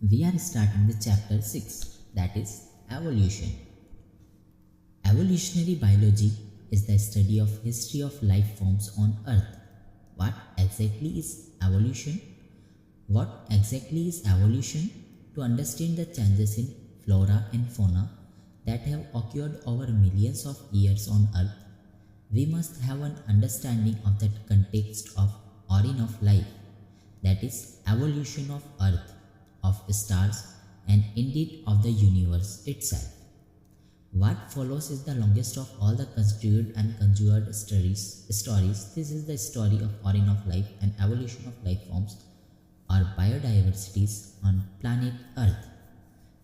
We are starting the chapter 6, that is evolution. Evolutionary biology is the study of history of life forms on earth. What exactly is evolution? What exactly is evolution? To understand the changes in flora and fauna that have occurred over millions of years on earth, we must have an understanding of the context of origin of life, that is evolution of earth, of stars, and indeed of the universe itself. What follows is the longest of all the constituted and conjured stories. This is the story of origin of life and evolution of life forms or biodiversities on planet Earth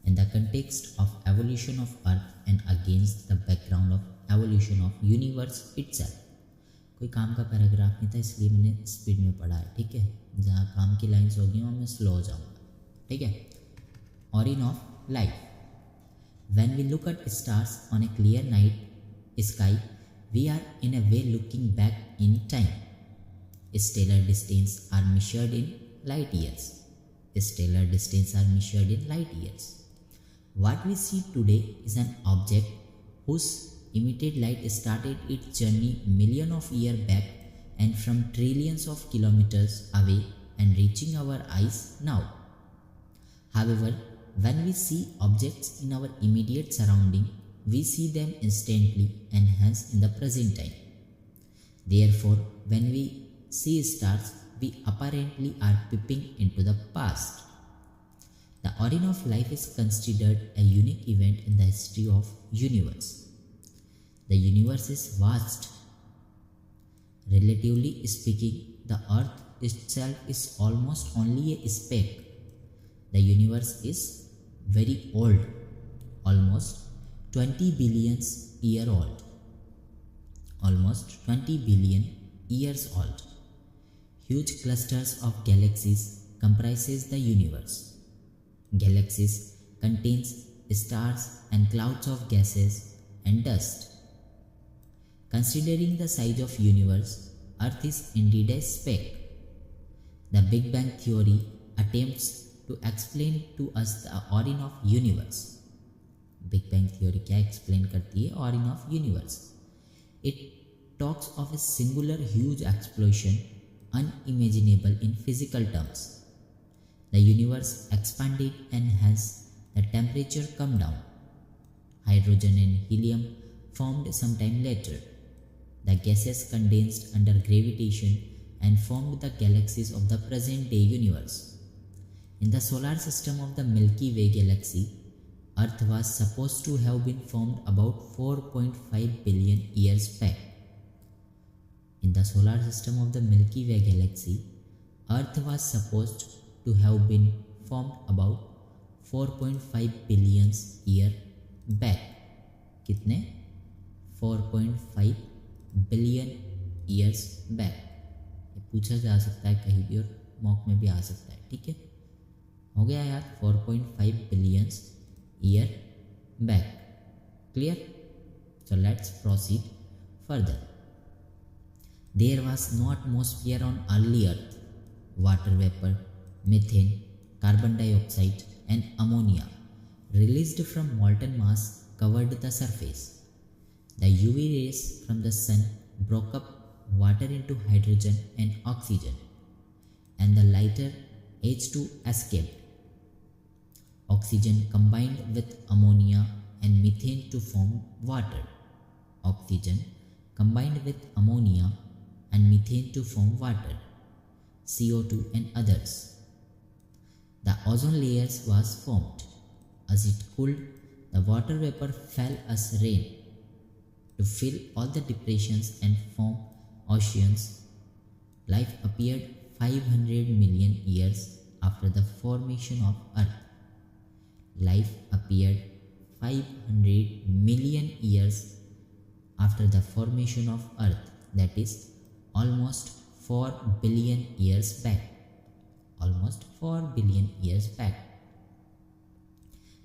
in the context of evolution of Earth and against the background of evolution of universe itself. कोई काम का paragraph नहीं था इसलिए मैंने speed में पढ़ा है, ठीक है। जहाँ काम की लाइन्स होगी वहाँ मैं स्लो हो जाऊँगा, ठीक है। Origin of life. When we look at stars on a clear night sky, we are in a way looking back in time. Stellar distance are measured in light years. Stellar distance are measured in light years. What we see today is an object whose emitted light started its journey millions of years back and from trillions of kilometers away and reaching our eyes now. However, when we see objects in our immediate surrounding, we see them instantly and hence in the present time. Therefore, when we see stars, we apparently are peeping into the past. The origin of life is considered a unique event in the history of universe. The universe is vast. Relatively speaking, the earth itself is almost only a speck. The universe is very old, almost 20 billion years old. Almost 20 billion years old. Huge clusters of galaxies comprises the universe. Galaxies contains stars and clouds of gases and dust. Considering the size of universe, Earth is indeed a speck. The Big Bang theory attempts to explain to us the origin of universe. Big Bang theory क्या explain करती है origin of universe? It talks of a singular huge explosion unimaginable in physical terms. The universe expanded and hence the temperature come down. Hydrogen and helium formed sometime later. The gases condensed under gravitation and formed the galaxies of the present day universe. In the solar system of the Milky Way galaxy, Earth was supposed to have been formed about 4.5 billion years back. In the solar system of the Milky Way galaxy, Earth was supposed to have been formed about 4.5 billion years back. कितने? 4.5 billion years back. ये पूछा जा सकता है कहीं भी और mock में भी आ सकता है, ठीक है। हो गया यार 4.5 billion year back. Clear? So let's proceed further. There was no atmosphere on early Earth. Water vapor, methane, carbon dioxide and ammonia released from molten mass covered the surface. The UV rays from the sun broke up water into hydrogen and oxygen, and the lighter H2 escaped. Oxygen combined with ammonia and methane to form water. Oxygen combined with ammonia and methane to form water, CO2 and others. The ozone layers was formed. As it cooled, the water vapor fell as rain to fill all the depressions and form oceans. Life appeared 500 million years after the formation of Earth. Life appeared 500 million years after the formation of Earth, that is almost 4 billion years back. Almost 4 billion years back.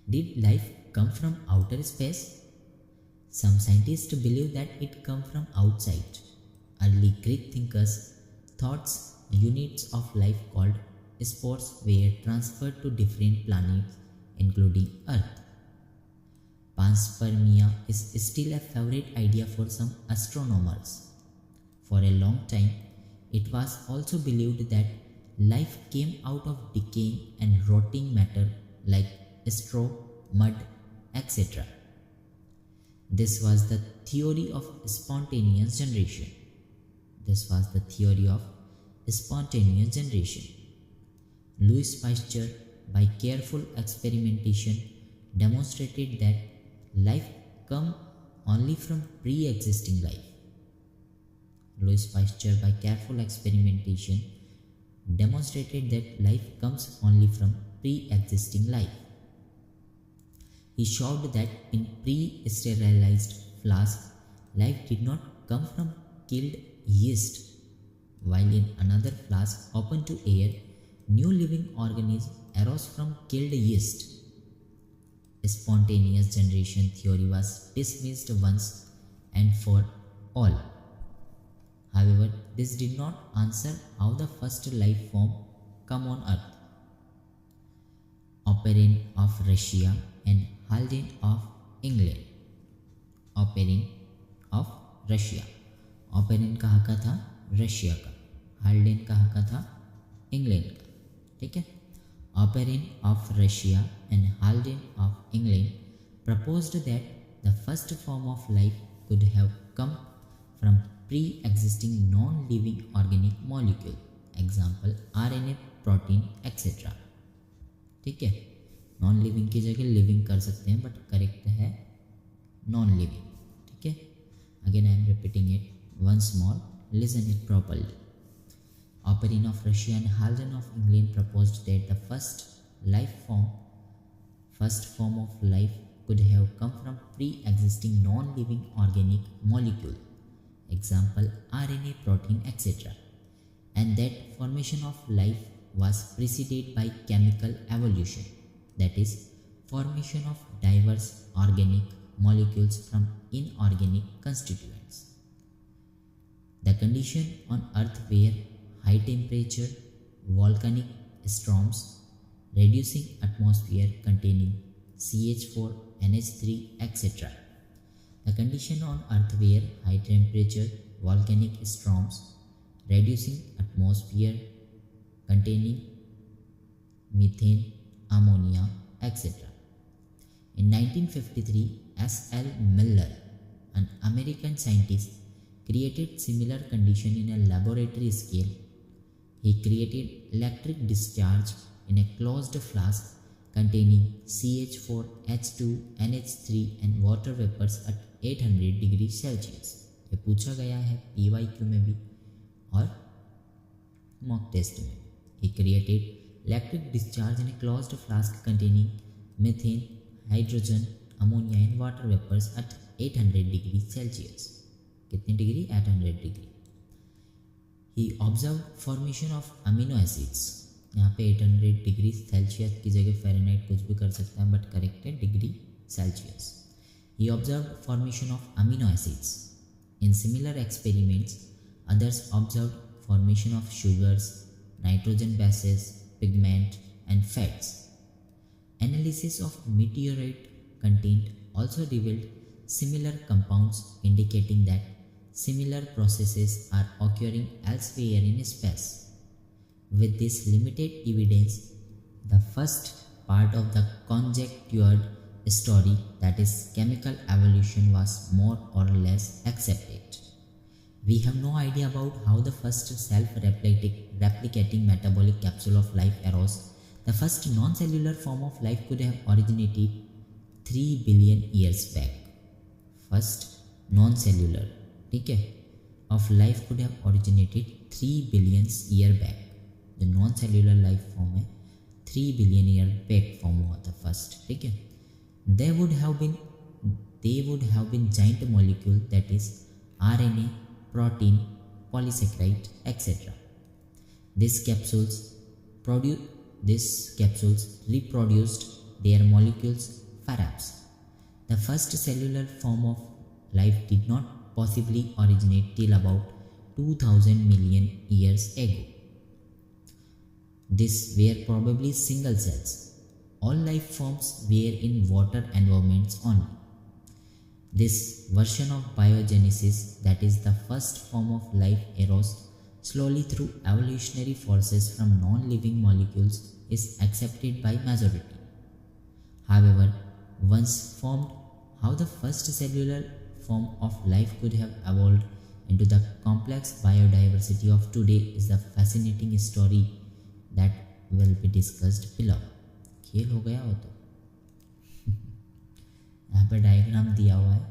Did life come from outer space? Some scientists believe that it came from outside. Early Greek thinkers thought units of life called spores were transferred to different planets, including Earth. Panspermia is still a favorite idea for some astronomers. For a long time, it was also believed that life came out of decaying and rotting matter like straw, mud, etc. This was the theory of spontaneous generation. Louis Pasteur, by careful experimentation, demonstrated that life comes only from pre-existing life. Louis Pasteur, by careful experimentation, demonstrated that life comes only from pre-existing life. He showed that in pre-sterilized flasks, life did not come from killed yeast, while in another flask open to air, new living organisms arose from killed yeast. Spontaneous generation theory was dismissed once and for all. However, this did not answer how the first life form came on Earth. Operin of Russia and Haldane of England. Oparin कहाँ का था? Russia का. Haldane कहाँ का था? England का. ठीक है. Operin of Russia and Haldane of England proposed that the first form of life could have come from pre-existing non-living organic molecule, example RNA, protein, etc. ठीक है. नॉन लिविंग की जगह लिविंग कर सकते हैं, बट करेक्ट है non living. ठीक है. Again I am repeating it once more, listen it properly. Operin of Russia and Haldane of England proposed that the first form of life could have come from pre-existing non-living organic molecule, example RNA, protein, etc. And that formation of life was preceded by chemical evolution, that is, formation of diverse organic molecules from inorganic constituents. The condition on Earth were high temperature, volcanic storms, reducing atmosphere containing CH4, NH3, etc. The condition on Earth were high temperature, volcanic storms, reducing atmosphere containing methane, ammonia, etc. In 1953, S.L. Miller, an American scientist, created similar condition in a laboratory scale. He created electric discharge in a closed flask containing CH4, H2, NH3 and water vapors at 800 degrees Celsius. ये पूछा गया है PYQ में भी और mock test में. He created electric discharge in a closed flask containing methane, hydrogen, ammonia and water vapors at 800 degrees Celsius. कितनी degree? 800 degree. He observed formation of amino acids. यहाँ पे 800 डिग्री सेल्सियस की जगह Fahrenheit कुछ भी कर सकता है, बट करेक्ट है degree Celsius. He observed formation of amino acids. In similar experiments, others observed formation of sugars, nitrogen bases, pigment and fats. Analysis of meteorite content also revealed similar compounds, indicating that similar processes are occurring elsewhere in space. With this limited evidence, the first part of the conjectured story, that is chemical evolution, was more or less accepted. We have no idea about how the first self-replicating metabolic capsule of life arose. The first non-cellular form of life could have originated 3 billion years back. First non-cellular, ठीक है, of life could have originated 3 billion year back. जो non cellular life form है 3 billion year back form हुआ था first. ठीक है. they would have been giant molecule, that is RNA, protein, polysaccharide, etc. These capsules reproduced their molecules perhaps. The first cellular form of life did not possibly originate till about 2000 million years ago. These were probably single cells. All life forms were in water environments only. This version of biogenesis, that is the first form of life, arose slowly through evolutionary forces from non-living molecules, is accepted by majority. However, once formed, how the first cellular form of life could have evolved into the complex biodiversity of today is a fascinating story that will be discussed below. खेल हो गया हो तो यहाँ पर diagram दिया हुआ है,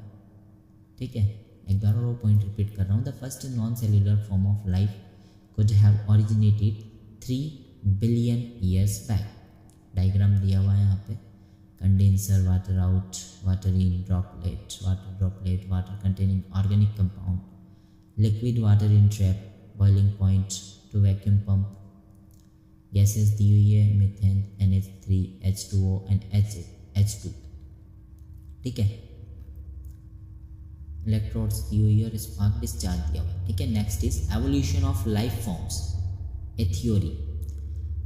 ठीक है। एक बार और वो पॉइंट रिपीट कर रहा हूँ। The first non cellular form of life could have originated 3 billion years back. Diagram दिया हुआ है यहाँ पे। Condenser, water out, water in, droplet, water containing organic compound, liquid water in trap, boiling point to vacuum pump. Gases दी हुई है, methane, NH3, H2O and H2, ठीक है। इलेक्ट्रोड्स दी हुई है और स्पार्क डिस्चार्ज दिया हुआ है, ठीक है। Next is evolution of life forms, A theory.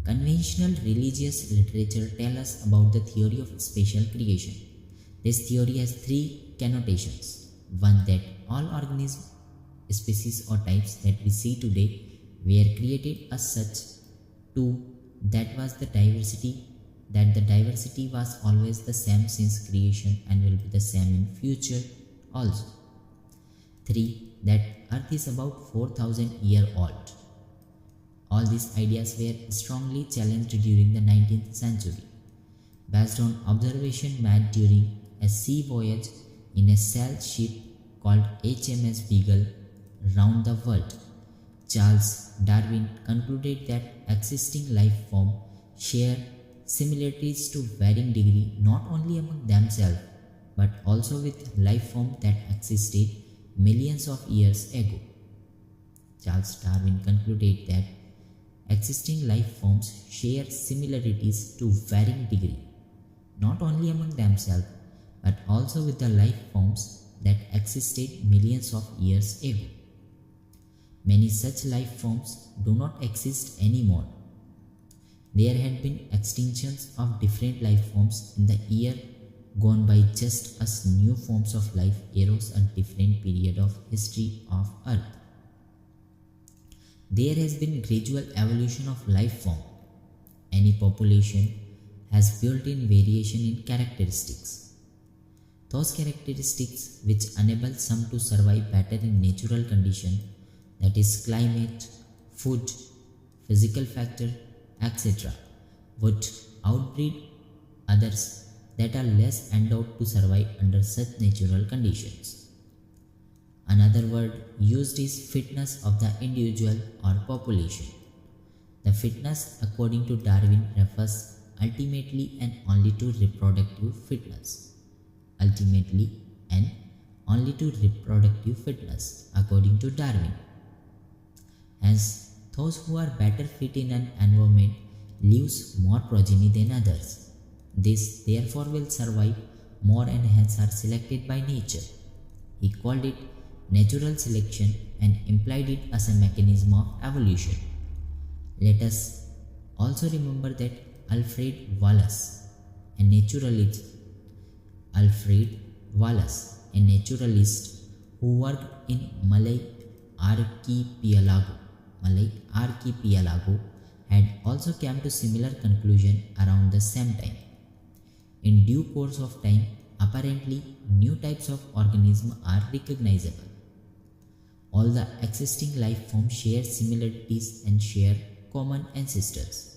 Conventional religious literature tell us about the theory of spatial creation. This theory has 3 connotations. One, that all organisms, species or types that we see today were created as such. 2, that the diversity was always the same since creation and will be the same in future also. 3, that Earth is about 4,000 years old. All these ideas were strongly challenged during the 19th century. Based on observation made during a sea voyage in a sail ship called HMS Beagle round the world, Charles Darwin concluded that existing life forms share similarities to varying degree not only among themselves but also with life forms that existed millions of years ago. Charles Darwin concluded that existing life forms share similarities to varying degree, not only among themselves, but also with the life forms that existed millions of years ago. Many such life forms do not exist anymore. There had been extinctions of different life forms in the year gone by, just as new forms of life arose at different periods of history of Earth. There has been gradual evolution of life form. Any population has built-in variation in characteristics. Those characteristics which enable some to survive better in natural conditions, that is climate, food, physical factor, etc., would outbreed others that are less endowed to survive under such natural conditions. Another word used is fitness of the individual or population. The fitness, according to Darwin, refers ultimately and only to reproductive fitness. Ultimately and only to reproductive fitness, according to Darwin. Hence, those who are better fit in an environment leaves more progeny than others. This therefore will survive more and hence are selected by nature. He called it natural selection and implied it as a mechanism of evolution. Let us also remember that Alfred Wallace, a naturalist who worked in Malay archipelago had also come to similar conclusion around the same time. In due course of time, apparently new types of organisms are recognizable. All the existing life forms share similarities and share common ancestors.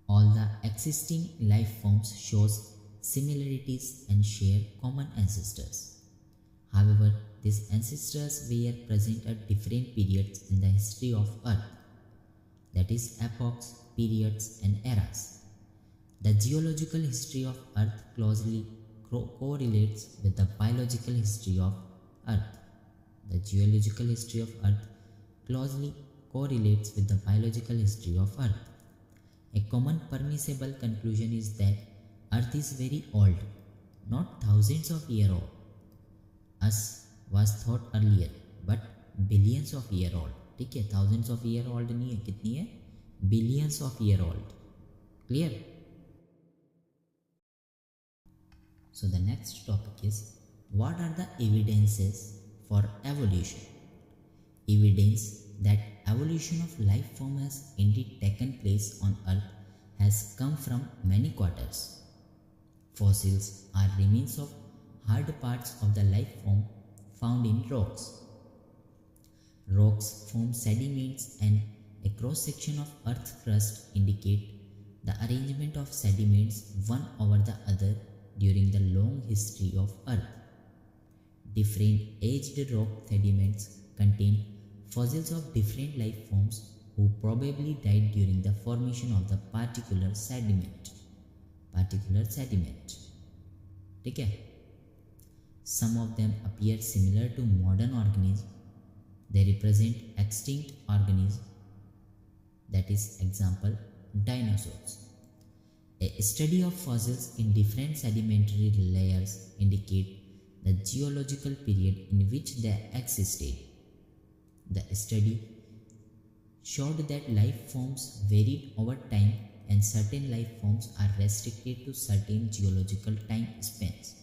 All the existing life forms shows similarities and share common ancestors. However, these ancestors were present at different periods in the history of Earth, that is epochs, periods and eras. The geological history of Earth closely correlates with the biological history of Earth. The geological history of Earth closely correlates with the biological history of Earth. A common permissible conclusion is that Earth is very old, not thousands of years old, as was thought earlier, but billions of years old. ठीक है, thousands of years old नहीं है, कितनी है? billions of years old. Clear? So the next topic is, what are the evidences for evolution? Evidence that evolution of life form has indeed taken place on Earth has come from many quarters. Fossils are remains of hard parts of the life form found in rocks. Rocks form sediments, and a cross-section of Earth's crust indicate the arrangement of sediments one over the other during the long history of Earth. Different aged rock sediments contain fossils of different life forms who probably died during the formation of the particular sediment. ठीक है? Some of them appear similar to modern organisms. They represent extinct organisms. That is, example, dinosaurs. A study of fossils in different sedimentary layers indicate the geological period in which they existed. The study showed that life forms varied over time, and certain life forms are restricted to certain geological time spans.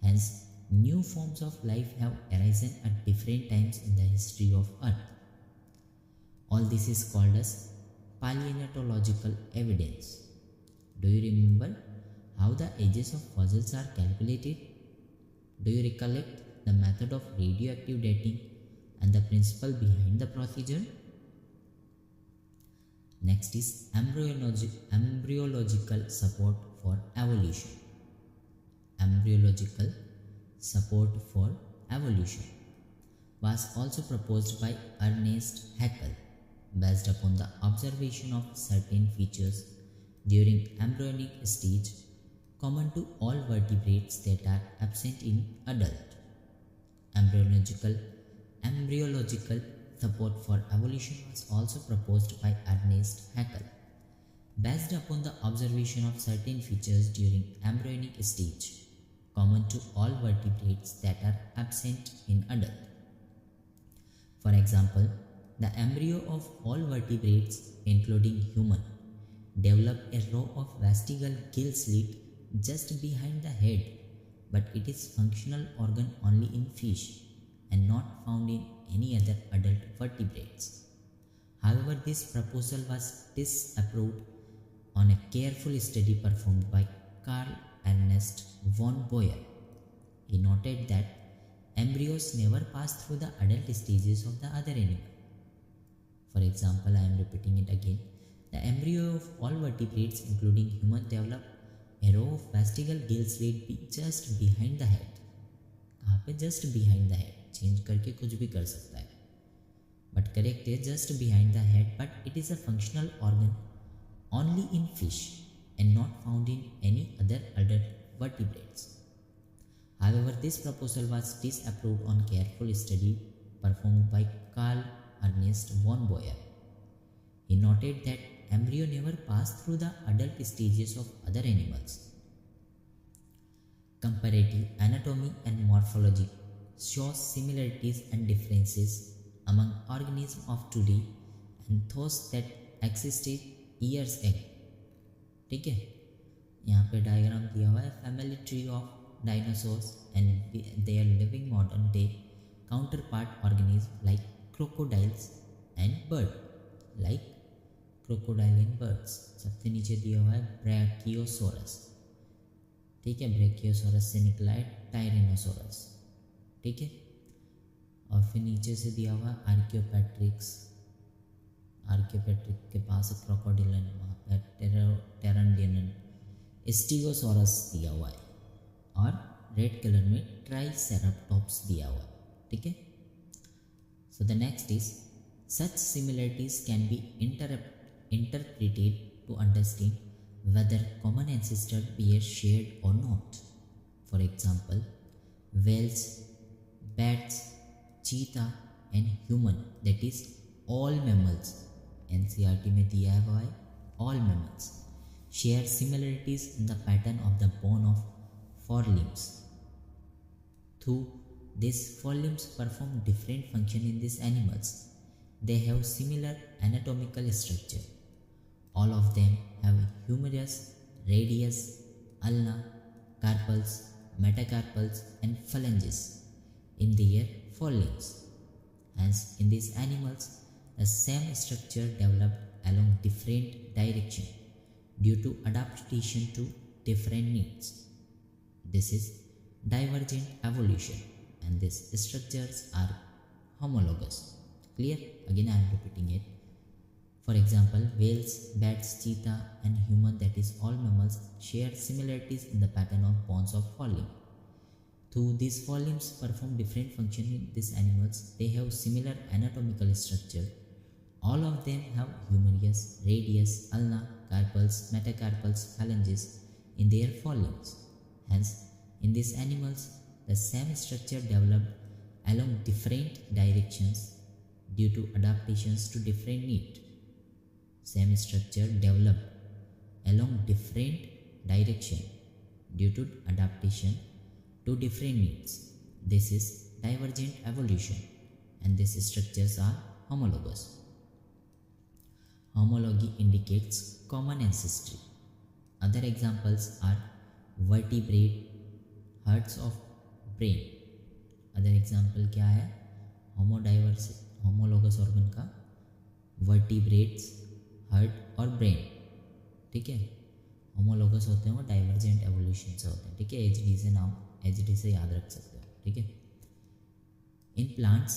Hence, new forms of life have arisen at different times in the history of Earth. All this is called as paleontological evidence. Do you remember how the ages of fossils are calculated? Do you recollect the method of radioactive dating and the principle behind the procedure? Next is embryological support for evolution. Embryological support for evolution was also proposed by Ernest Haeckel based upon the observation of certain features during embryonic stage common to all vertebrates that are absent in adult. Embryological support for evolution was also proposed by Ernest Haeckel based upon the observation of certain features during embryonic stage common to all vertebrates that are absent in adult. For example, the embryo of all vertebrates, including human, develop a row of vestigial gill slit just behind the head, but it is functional organ only in fish and not found in any other adult vertebrates. However, this proposal was disapproved on a careful study performed by Carl Ernst von Boyer. He noted that embryos never pass through the adult stages of the other animal. For example, I am repeating it again. The embryo of all vertebrates, including human, develop a row of vestigial gill slit just behind the head. कहाँ पे? Just behind the head. Change करके कुछ भी कर सकता है. But correct है just behind the head. But it is a functional organ only in fish and not found in any other adult vertebrates. However, this proposal was disapproved on careful study performed by Carl Ernst von Boyer. He noted that embryo never pass through the adult stages of other animals. Comparative anatomy and morphology shows similarities and differences among organisms of today and those that existed years ago. ठीक है, यहाँ पे diagram दिया हुआ है family tree of dinosaurs and their living modern day counterpart organism like crocodiles and bird like crocodile and birds. सबसे नीचे दिया हुआ है ब्रैकियोसोरस. ठीक है, ब्रैकियोसोरस से निकला है टायरेनोसोरस. ठीक है, और फिर नीचे से दिया हुआ है आर्कियोपेट्रिक्स. आर्कियोपेट्रिक के पास क्रोकोडिलन, वहाँ पर टेरनडियन, स्टीगोसोरस दिया हुआ है और रेड कलर में ट्राइसेराटोप्स दिया हुआ है. ठीक है. सो the next is such similarities can be interpreted to understand whether common ancestors were shared or not. For example, whales, bats, cheetah and human, that is all mammals, NCERT में दिया हुआ है all mammals, share similarities in the pattern of the bone of forelimbs. Though these forelimbs perform different functions in these animals, they have similar anatomical structure. All of them have humerus, radius, ulna, carpals, metacarpals and phalanges in their forelimbs. Hence, in these animals, the same structure developed along different direction due to adaptation to different needs. This is divergent evolution, and these structures are homologous. Clear? Again I am repeating it. For example, whales, bats, cheetah and human, that is all mammals, share similarities in the pattern of bones of forelimb. Though these forelimbs perform different functions in these animals, they have similar anatomical structure. All of them have humerus, radius, ulna, carpals, metacarpals, phalanges in their forelimbs. Hence, in these animals, the same structure developed along different directions due to adaptations to different needs. Same structure developed along different direction due to adaptation to different needs. This is divergent evolution, and these structures are homologous. Homology indicates common ancestry. Other examples are vertebrate, herds of brain. Other example क्या है? homologous organ का vertebrates, hurt और brain. ठीक है, homologous होते हैं वो divergent evolution से होते हैं. ठीक है, एचडी से नाम एचडी से याद रख सकते हो. ठीक है. In plants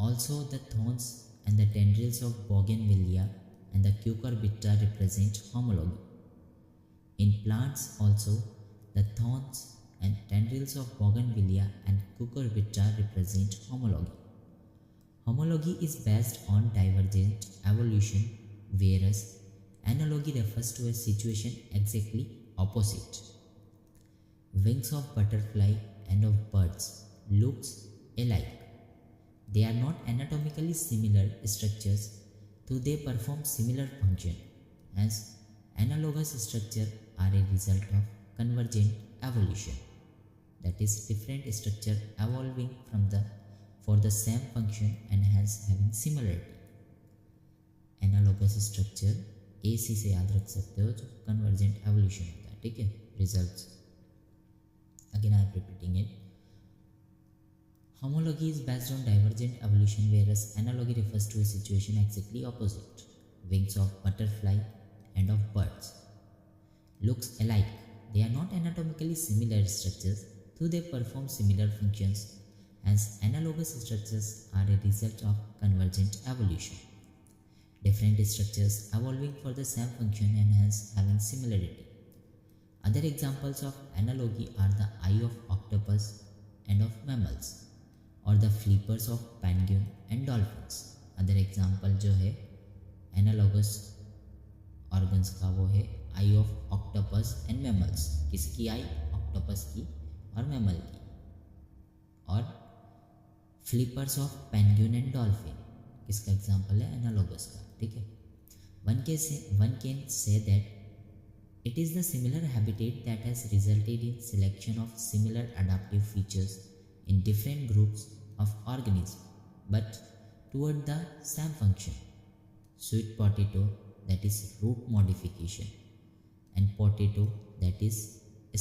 also the thorns and the tendrils of bougainvillea and the cucurbita represent homology. In plants also, the thorns and tendrils of bougainvillea and cucurbita represent homology. Homology is based on divergent evolution, whereas analogy refers to a situation exactly opposite. Wings of butterfly and of birds looks alike. They are not anatomically similar structures, though they perform similar function. Hence, analogous structure are a result of convergent evolution. That is, different structure evolving for the same function and hence having similarity. Analogous structure AC से याद रख सकते हो, जो convergent evolution होता है. ठीक है, results. Again I am repeating it. Homology is based on divergent evolution, whereas analogy refers to a situation exactly opposite. Wings of butterfly and of birds looks alike. They are not anatomically similar structures, though they perform similar functions. Hence, analogous structures are a result of convergent evolution. Different structures evolving for the same function and hence having similarity. Other examples of analogy are the eye of octopus and of mammals, और the flippers of penguin and dolphins. Other example जो है analogous organs का वो है eye of octopus and mammals. किसकी eye? Octopus की और mammal की. और flippers of penguin and dolphin किसका एग्जाम्पल है? एनालॉगस का. ठीक है. One can say that it is the similar habitat that has resulted in selection of similar adaptive features in different groups of organisms, but toward the same function. Sweet potato, that is root modification, and potato, that is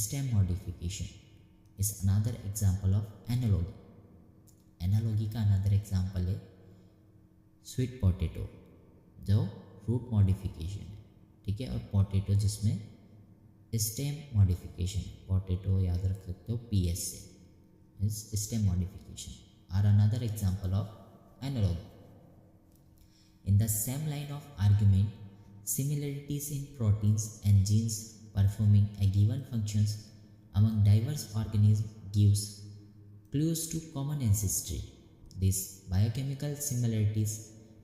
stem modification, is another example of analogy. Analogy का another example है sweet potato, जो root modification है. ठीक है, और potato जिसमें stem modification. potato याद रख सकते हो PS से, is stem modification, are another example of analogy. In the same line of argument, similarities in proteins and genes performing a given functions among diverse organisms gives clues to common ancestry. These biochemical similarities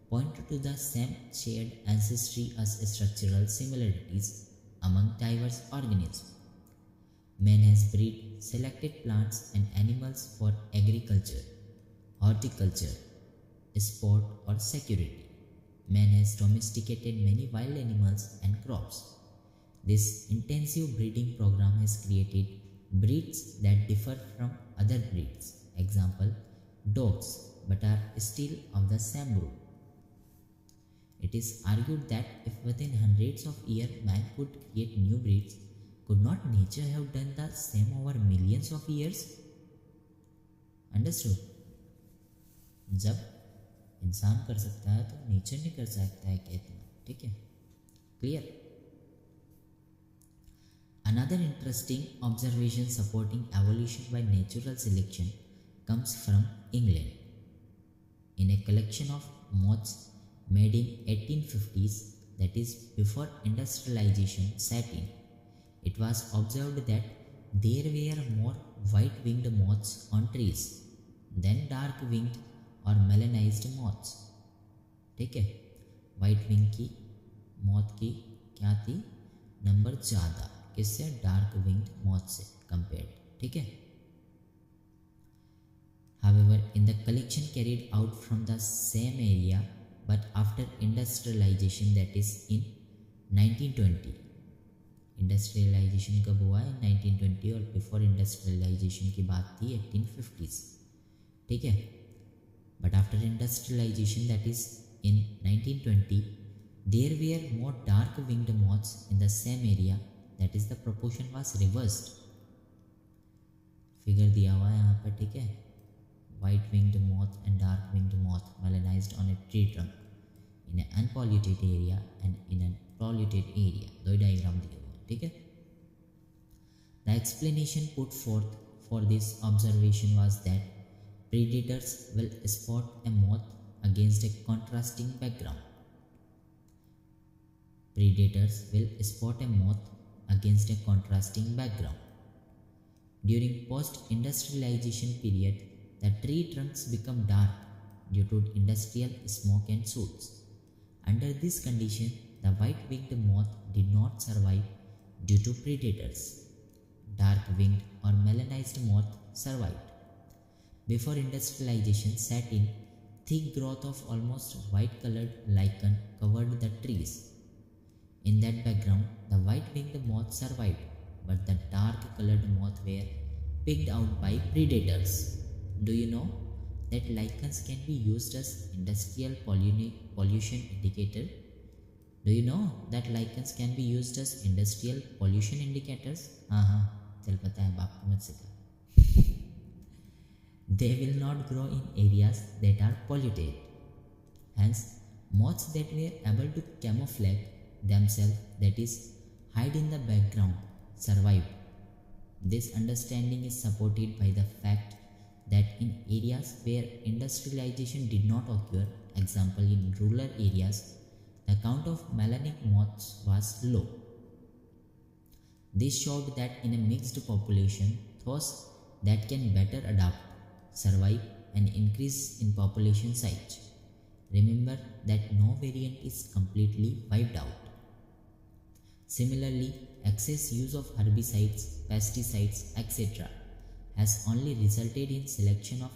point to the same shared ancestry as structural similarities among diverse organisms. Man has bred selected plants and animals for agriculture, horticulture, sport or security. Man has domesticated many wild animals and crops. This intensive breeding program has created breeds that differ from other breeds. Example, dogs, but are still of the same group. It is argued that if within hundreds of years man could create new breeds, could not nature have done the same over millions of years? Understood? जब इंसान कर सकता है तो nature नहीं कर सकता है क्या इतना? ठीक है, clear? Another interesting observation supporting evolution by natural selection comes from England. In a collection of moths made in 1850s, that is before industrialization set in, it was observed that there were more white-winged moths on trees than dark-winged or melanized moths. ठीक है, white wing की moth की क्या थी, number ज़्यादा किससे, dark winged moth से compared. ठीक है. However, in the collection carried out from the same area but after industrialization, that is in 1920. Industrialisation कब हुआ है? 1920. और बिफोर इंडस्ट्रियलाइजेशन की बात थी 1850s. ठीक है. But after industrialisation, that is in 1920, there were more dark winged moths in the same area, that is the proportion was reversed. Figure दिया हुआ है यहाँ पर. ठीक है. White winged moth and dark winged moth melanized on a tree trunk in an unpolluted area and in a polluted area. दो diagram दिए हुए हैं. ठीक है. The explanation put forth for this observation was that predators will spot a moth against a contrasting background. Predators will spot a moth against a contrasting background. During post-industrialization period, the tree trunks become dark due to industrial smoke and soot. Under this condition, the white-winged moth did not survive due to predators. Dark-winged or melanized moth survived. Before industrialization set in, thick growth of almost white-colored lichen covered the trees. In that background, the white-winged moth survived, but the dark-colored moth were picked out by predators. Do you know that lichens can be used as industrial pollution indicator? Do you know that lichens can be used as industrial pollution indicators? हाँ, चल पता है, बाप को मत सिखा. They will not grow in areas that are polluted. Hence, moths that were able to camouflage themselves, that is, hide in the background, survived. This understanding is supported by the fact that in areas where industrialization did not occur, example in rural areas, the count of melanic moths was low. This showed that in a mixed population, those that can better adapt, survive and increase in population size. Remember that no variant is completely wiped out. Similarly, excess use of herbicides, pesticides, etc. has only resulted in selection of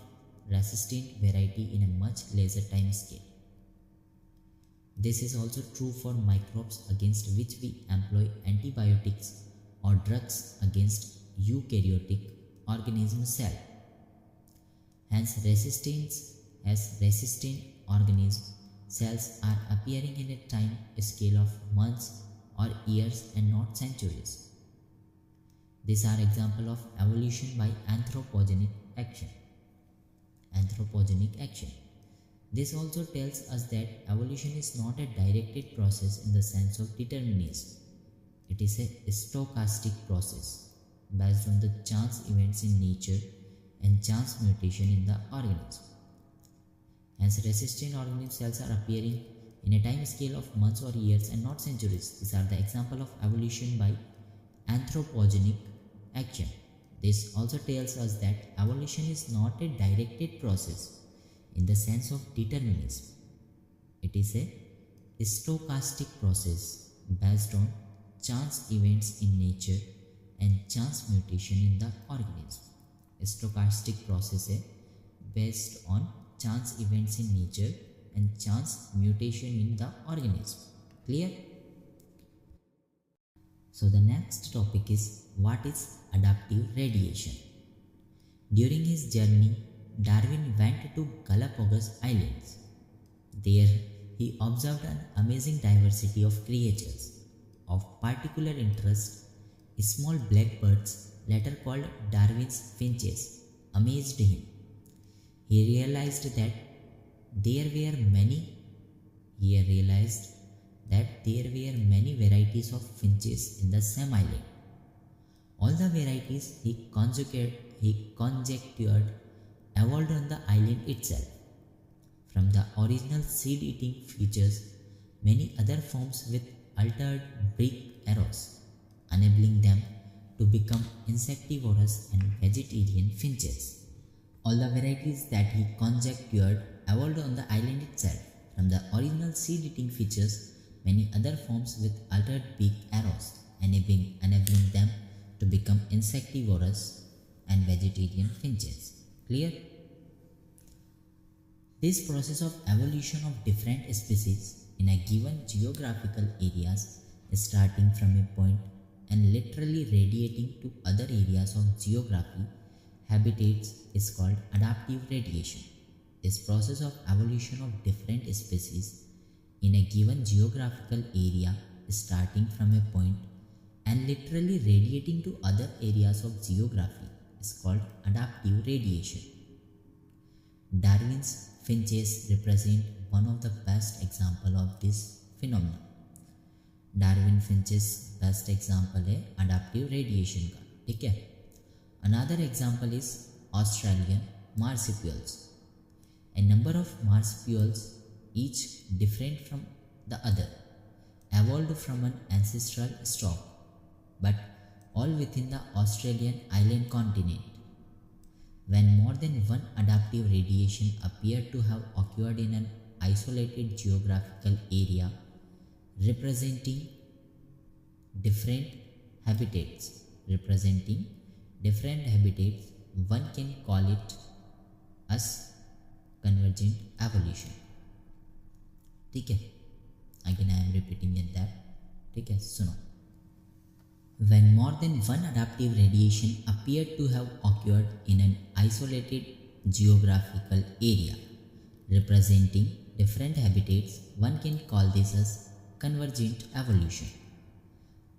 resistant variety in a much lesser time scale. This is also true for microbes against which we employ antibiotics or drugs against eukaryotic organism cell. Hence, resistant organism cells are appearing in a time scale of months or years and not centuries. These are examples of evolution by anthropogenic action. This also tells us that evolution is not a directed process in the sense of determinism. It is a stochastic process based on the chance events in nature and chance mutation in the organism. Hence, resistant organism cells are appearing in a time scale of months or years and not centuries. These are the examples of evolution by anthropogenic action. This also tells us that evolution is not a directed process in the sense of determinism. It is a stochastic process based on chance events in nature and chance mutation in the organism. Stochastic process है based on chance events in nature and chance mutation in the organism. Clear? So the next topic is, what is adaptive radiation? During his journey, Darwin went to Galapagos Islands. There he observed an amazing diversity of creatures. Of particular interest, small blackbirds, later called Darwin's finches, amazed him. He realized that there were many varieties of finches in the same island. All the varieties he conjectured evolved on the island itself. From the original seed-eating finches, many other forms with altered beak arrows, enabling them to become insectivorous and vegetarian finches. All the varieties that he conjectured evolved on the island itself. From the original seed-eating finches, many other forms with altered beak arrows, enabling them to become insectivorous and vegetarian finches. Clear? This process of evolution of different species in a given geographical areas is starting from a point and literally radiating to other areas of geography habitats is called adaptive radiation. This process of evolution of different species in a given geographical area is starting from a point and literally radiating to other areas of geography is called adaptive radiation. Darwin's finches represent one of the best example of this phenomenon. Darwin finches best example है adaptive radiation का, ठीक है. Another example is Australian marsupials. A number of marsupials, each different from the other, evolved from an ancestral stock, but all within the Australian island continent. When more than one adaptive radiation appeared to have occurred in an isolated geographical area representing different habitats, one can call it as convergent evolution. ठीक है, again I am repeating it that. ठीक है, सुनो. When more than one adaptive radiation appeared to have occurred in an isolated geographical area representing different habitats, one can call this as convergent evolution.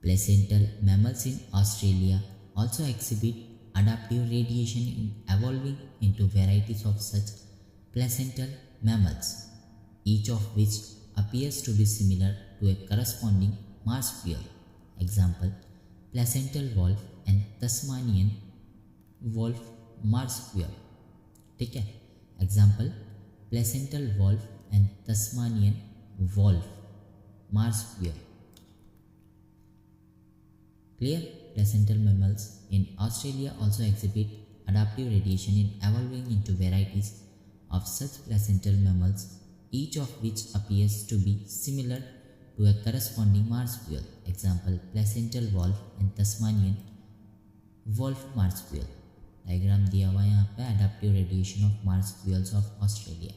Placental mammals in Australia also exhibit adaptive radiation in evolving into varieties of such placental mammals, each of which appears to be similar to a corresponding marsupial. Example, placental wolf and Tasmanian wolf marsupial. ठीक है, example, placental wolf and Tasmanian wolf marsupial. Clear? Placental mammals in Australia also exhibit adaptive radiation in evolving into varieties of such placental mammals, each of which appears to be similar to a corresponding marsupial. Example, placental wolf and Tasmanian wolf marsupial. Diagram दिया हुआ है यहाँ पे adaptive radiation of marsupials of Australia.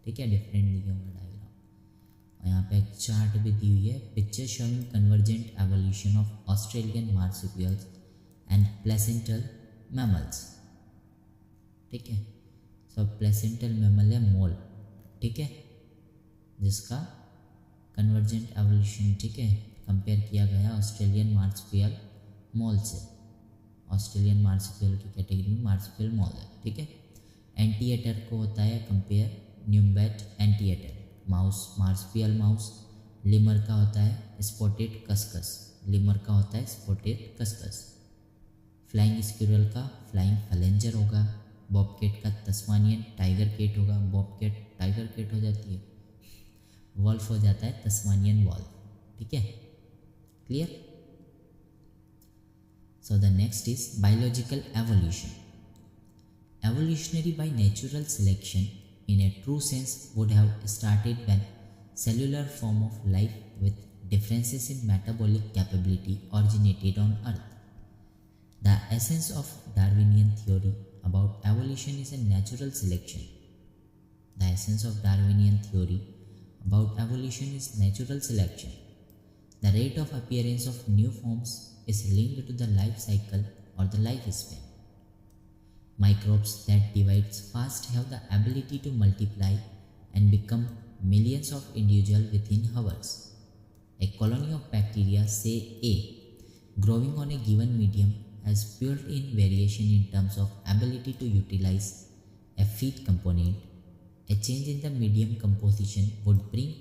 ठीक है, different दिया हुआ diagram. और यहाँ पे एक चार्ट भी दी हुई है, picture showing convergent evolution of Australian marsupials and placental mammals. ठीक है, सब प्लेसेंटल मैमल है मोल. ठीक है, जिसका कन्वर्जेंट एवोल्यूशन, ठीक है, कंपेयर किया गया ऑस्ट्रेलियन मार्supial मोल से. ऑस्ट्रेलियन मार्supial की कैटेगरी में मार्supial मोल है. ठीक है, एंटीएटर को होता है compare numbat anteater. Mouse marsupial mouse. Lemur का होता है स्पॉटेड कस्कस. फ्लाइंग स्क्विरल का फ्लाइंग फलेंजर होगा. बॉबकेट का तस्मानियन टाइगर केट होगा. बॉबकेट टाइगर केट हो जाती है. वॉल्फ हो जाता है तस्मानियन वॉल्फ. ठीक है, clear. So the next is biological evolution. Evolutionary by natural selection in a true sense would have started when cellular form of life with differences in metabolic capability originated on Earth. The essence of Darwinian theory about evolution is a natural selection. The essence of Darwinian theory about evolution is natural selection. The rate of appearance of new forms is linked to the life cycle or the lifespan. Microbes that divide fast have the ability to multiply and become millions of individuals within hours. A colony of bacteria, say A, growing on a given medium has built-in variation in terms of ability to utilize a feed component. A change in the medium composition would bring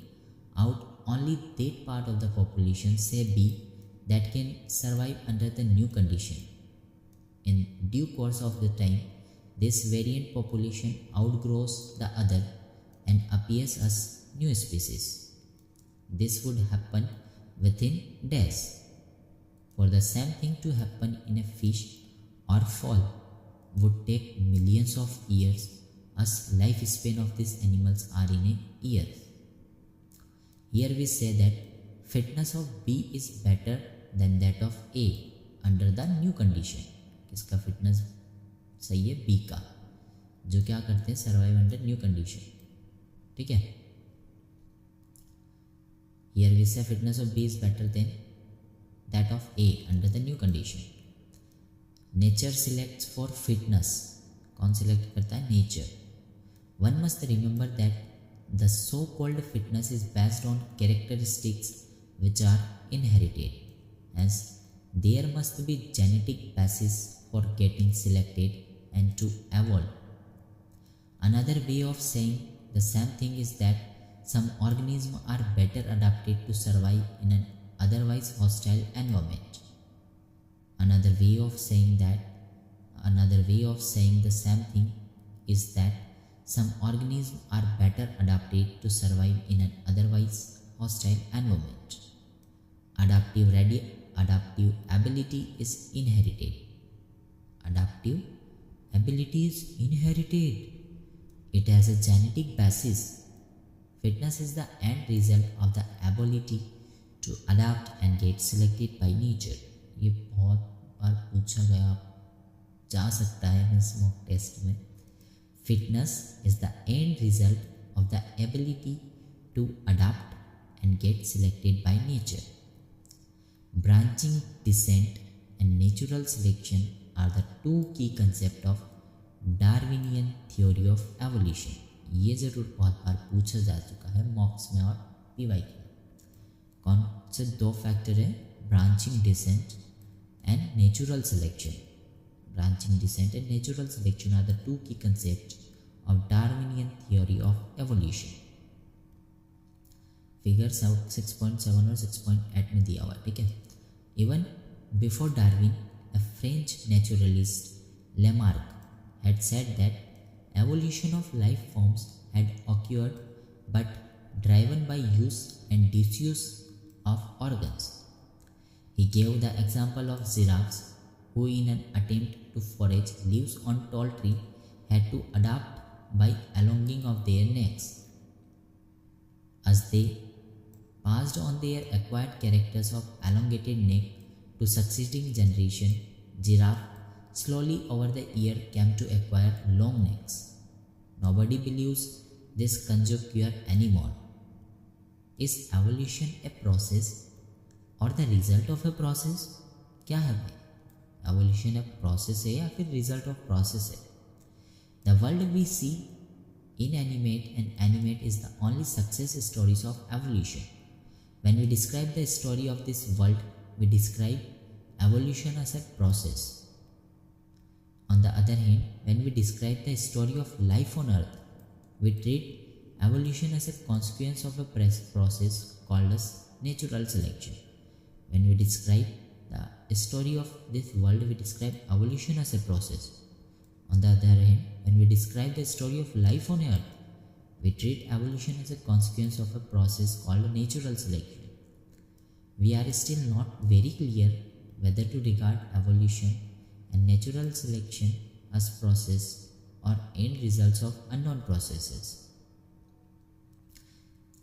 out only that part of the population, say B, that can survive under the new condition. In due course of the time, this variant population outgrows the other and appears as new species. This would happen within days. For the same thing to happen in a fish or fall would take millions of years, as lifespan of these animals are in a year. Here we say that fitness of B is better than that of A under the new condition. किसका fitness सही है? B का, जो क्या करते हैं, survive under new condition. ठीक है. Here we say fitness of B is better than that of A under the new condition. Nature selects for fitness. कौन सिलेक्ट करता है? Nature. One must remember that the so-called fitness is based on characteristics which are inherited, as there must be genetic basis for getting selected and to evolve. Another way of saying the same thing is that some organisms are better adapted to survive in an otherwise hostile environment. Another way of saying the same thing is that some organisms are better adapted to survive in an otherwise hostile environment. Adaptive ability is inherited. Adaptive ability is inherited. It has a genetic basis. Fitness is the end result of the ability to adapt and get selected by nature. ये बहुत बार पूछा गया, जा सकता है इस mock test में. Fitness is the end result of the ability to adapt and get selected by nature. Branching descent and natural selection are the two key concepts of Darwinian theory of evolution. ये ज़रूर बहुत बार पूछा जा चुका है मॉक्स में और पीवाई में. कौन से दो फैक्टर है? Branching descent and natural selection. Branching descent and natural selection are the two key concepts of Darwinian theory of evolution. Figures out 6.7 और 6.8 में दिया हुआ. ठीक है. Even before Darwin, a French naturalist Lamarck had said that evolution of life forms had occurred but driven by use and disuse of organs. He gave the example of giraffes who, in an attempt to forage leaves on tall tree, had to adapt by elonging of their necks. As they passed on their acquired characters of elongated neck to succeeding generation, giraffe slowly over the year came to acquire long necks. Nobody believes this conjecture anymore. Is evolution a process or the result of a process? क्या है भाई? Evolution a process है या फिर result of process है? The world we see, inanimate and animate, is the only success stories of evolution. When we describe the story of this world, we describe evolution as a process. On the other hand, when we describe the story of life on earth, we treat evolution as a consequence of a process called as natural selection. When we describe the story of this world, we describe evolution as a process. On the other hand, when we describe the story of life on earth, we treat evolution as a consequence of a process called natural selection. We are still not very clear whether to regard evolution and natural selection as process or end results of unknown processes.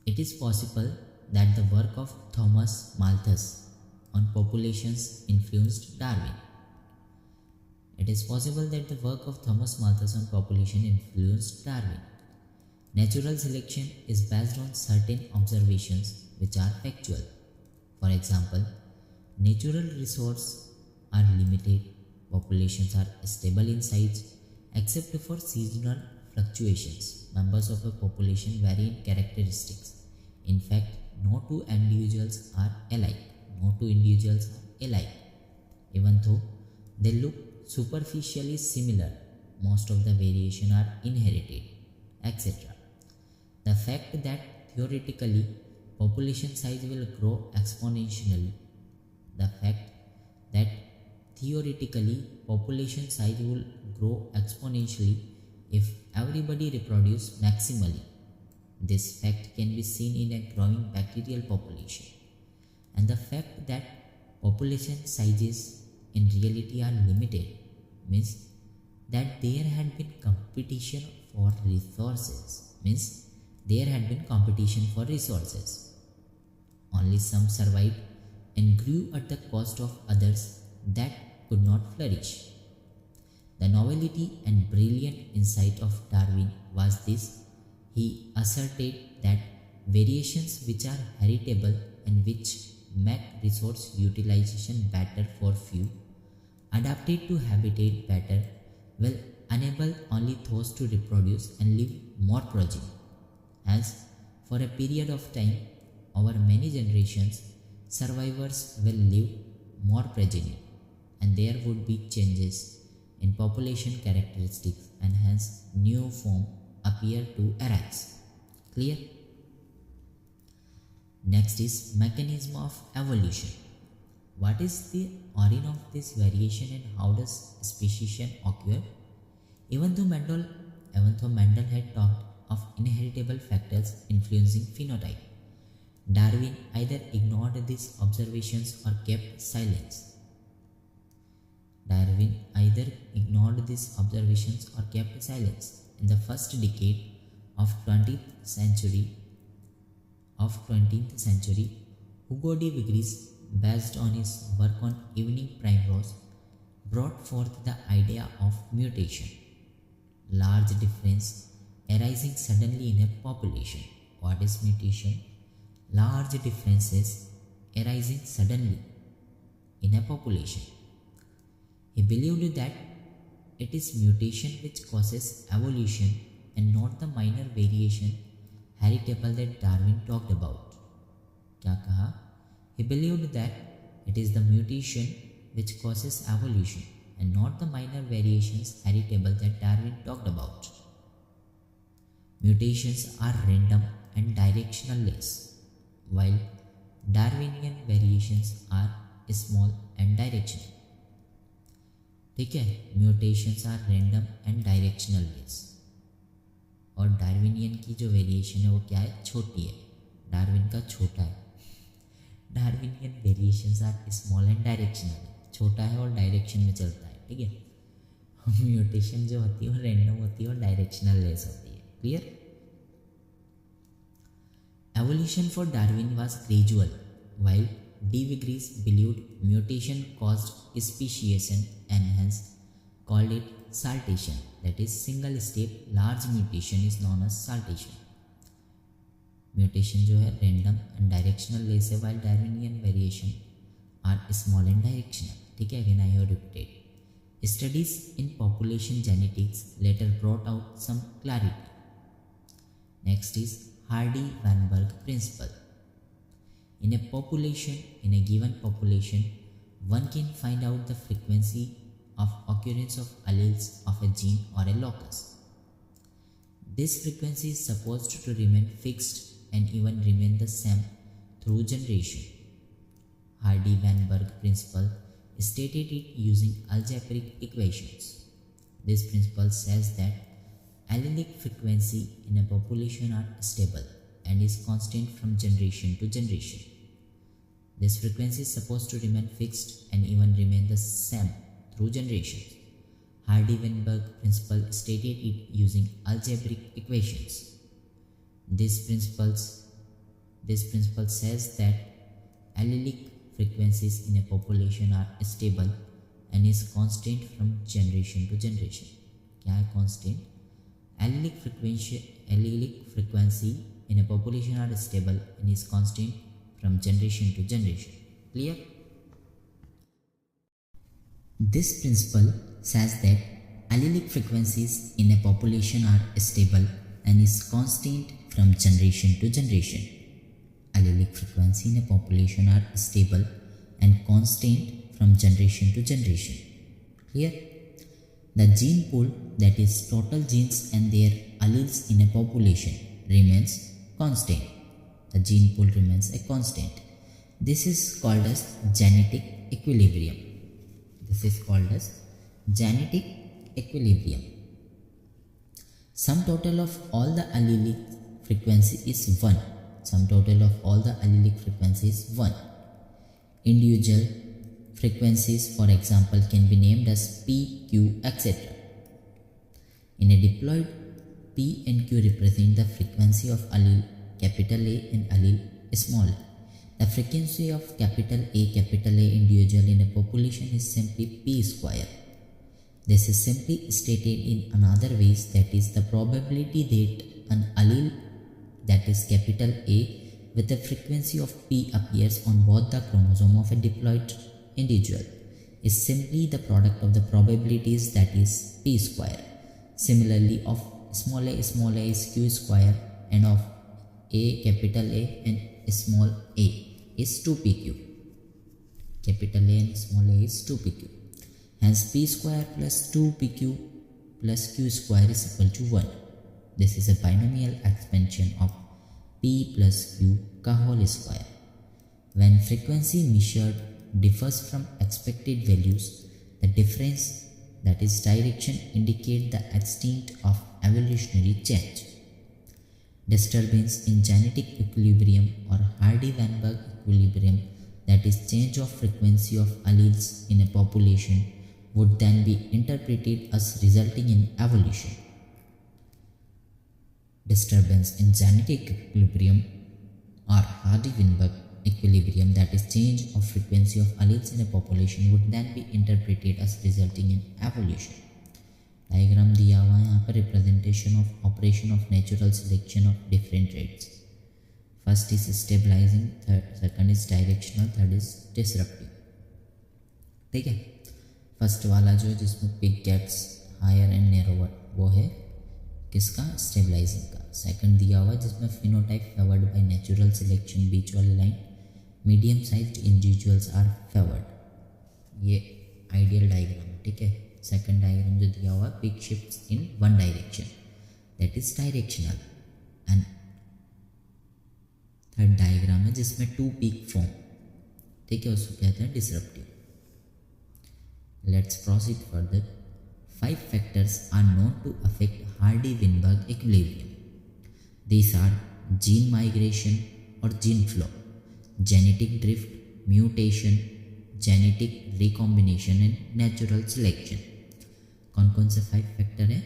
It is possible that the work of Thomas Malthus on populations influenced Darwin. It is possible that the work of Thomas Malthus on population influenced Darwin. Natural selection is based on certain observations which are factual. For example, natural resources are limited, populations are stable in size except for seasonal fluctuations. Members of a population vary in characteristics. In fact, no two individuals are alike. No two individuals are alike. Even though they look superficially similar, most of the variation are inherited, etc. The fact that theoretically population size will grow exponentially, the fact that theoretically population size will grow exponentially if everybody reproduce maximally. This fact can be seen in a growing bacterial population. And the fact that population sizes in reality are limited means that there had been competition for resources. Only some survived and grew at the cost of others that could not flourish. The novelty and brilliant insight of Darwin was this: he asserted that variations which are heritable and which make resource utilization better for few, adapted to habitat better, will enable only those to reproduce and leave more progeny. Hence, for a period of time, over many generations, survivors will leave more progeny, and there would be changes in population characteristics, and hence new form appear to arise. Clear? Next is mechanism of evolution. What is the origin of this variation and how does speciation occur? Even though Mendel had talked of inheritable factors influencing phenotype, Darwin either ignored these observations or kept silence. In the first decade of 20th century, Hugo de Vigris, based on his work on evening primrose, brought forth the idea of mutation, large difference arising suddenly in a population. What is mutation? Large differences arising suddenly in a population. He believed that it is mutation which causes evolution and not the minor variation heritable that Darwin talked about. क्या कहा? He believed that it is the mutation which causes evolution and not the minor variations heritable that Darwin talked about. Mutations are random and directionless, while Darwinian variations are small and directional. ठीक है, mutations are random and directionless, और Darwinian की जो variation है वो क्या है? छोटी है। डार्विन का छोटा है। Darwinian variations are small and directional, छोटा है और डायरेक्शन में चलता है। ठीक है, म्यूटेशन जो होती है वो रैंडम होती है और डायरेक्शनल लेस होती है। Clear? Evolution for Darwin was gradual, while De Vries believed mutation caused speciation and hence called it saltation. That is, single step large mutation is known as saltation. Mutation जो है random and directional less है, while Darwinian variation are small and directional. ठीक है, again I have repeated. Studies in population genetics later brought out some clarity. Next is Hardy-Weinberg principle. In a given population, one can find out the frequency of occurrence of alleles of a gene or a locus. This frequency is supposed to remain fixed and even remain the same through generation. Hardy-Weinberg principle stated it using algebraic equations. This principle says that allelic frequency in a population are stable and is constant from generation to generation. This frequency is supposed to remain fixed and even remain the same through generations. Hardy-Weinberg principle stated it using algebraic equations. This principle says that allelic frequencies in a population are stable and is constant from generation to generation. क्या है constant? Allelic frequency in a population are stable and is constant from generation to generation. Clear? This principle says that allelic frequencies in a population are stable and is constant from generation to generation. Allelic frequency in a population are stable and constant from generation to generation. Clear? The gene pool, that is total genes and their alleles in a population, remains constant. The gene pool remains a constant. This is called as genetic equilibrium. This is called as genetic equilibrium. Sum total of all the allelic frequency is 1. Sum total of all the allelic frequency is 1. Individual frequencies, for example, can be named as P, Q, etc. In a diploid, P and Q represent the frequency of allele capital A and allele small a. The frequency of capital A individual in a population is simply P square. This is simply stated in another ways, that is the probability that an allele, that is capital A, with a frequency of P appears on both the chromosome of a diploid individual is simply the product of the probabilities, that is P square. Similarly, of small a is Q square, and of A, capital A and small a is 2pq. Capital A and small a is 2pq. Hence P square plus 2pq plus Q square is equal to 1. This is a binomial expansion of P plus Q ka whole square. When frequency measured differs from expected values, the difference, that is direction, indicate the extent of evolutionary change. Disturbance in genetic equilibrium or Hardy-Weinberg equilibrium, that is change of frequency of alleles in a population, would then be interpreted as resulting in evolution. Disturbance in genetic equilibrium or Hardy-Weinberg equilibrium, that is change of frequency of alleles in a population, would then be interpreted as resulting in evolution. Diagram दिया हुआ है यहाँ पर representation of operation of natural selection of different rates. First is stabilising, second is directional, third is disruptive. ठीक है, first वाला जो है जिसमें peak gets higher and narrower, वो है किसका? स्टेबलाइजिंग का. सेकंड दिया हुआ है जिसमें phenotype favoured by natural selection, बीच वाली line medium sized individuals are favoured. ये आइडियल डायग्राम. ठीक है, सेकंड डायग्राम जो दिया हुआ है peak shifts in one direction, that is directional. And third diagram है जिसमें टू पीक फॉर्म. ठीक है, उसको कहते हैं disruptive. Let's proceed further. 5 factors are known to affect Hardy-Weinberg equilibrium. These are gene migration or gene flow, genetic drift, mutation, genetic recombination and natural selection. कौन कौन से 5 फैक्टर है?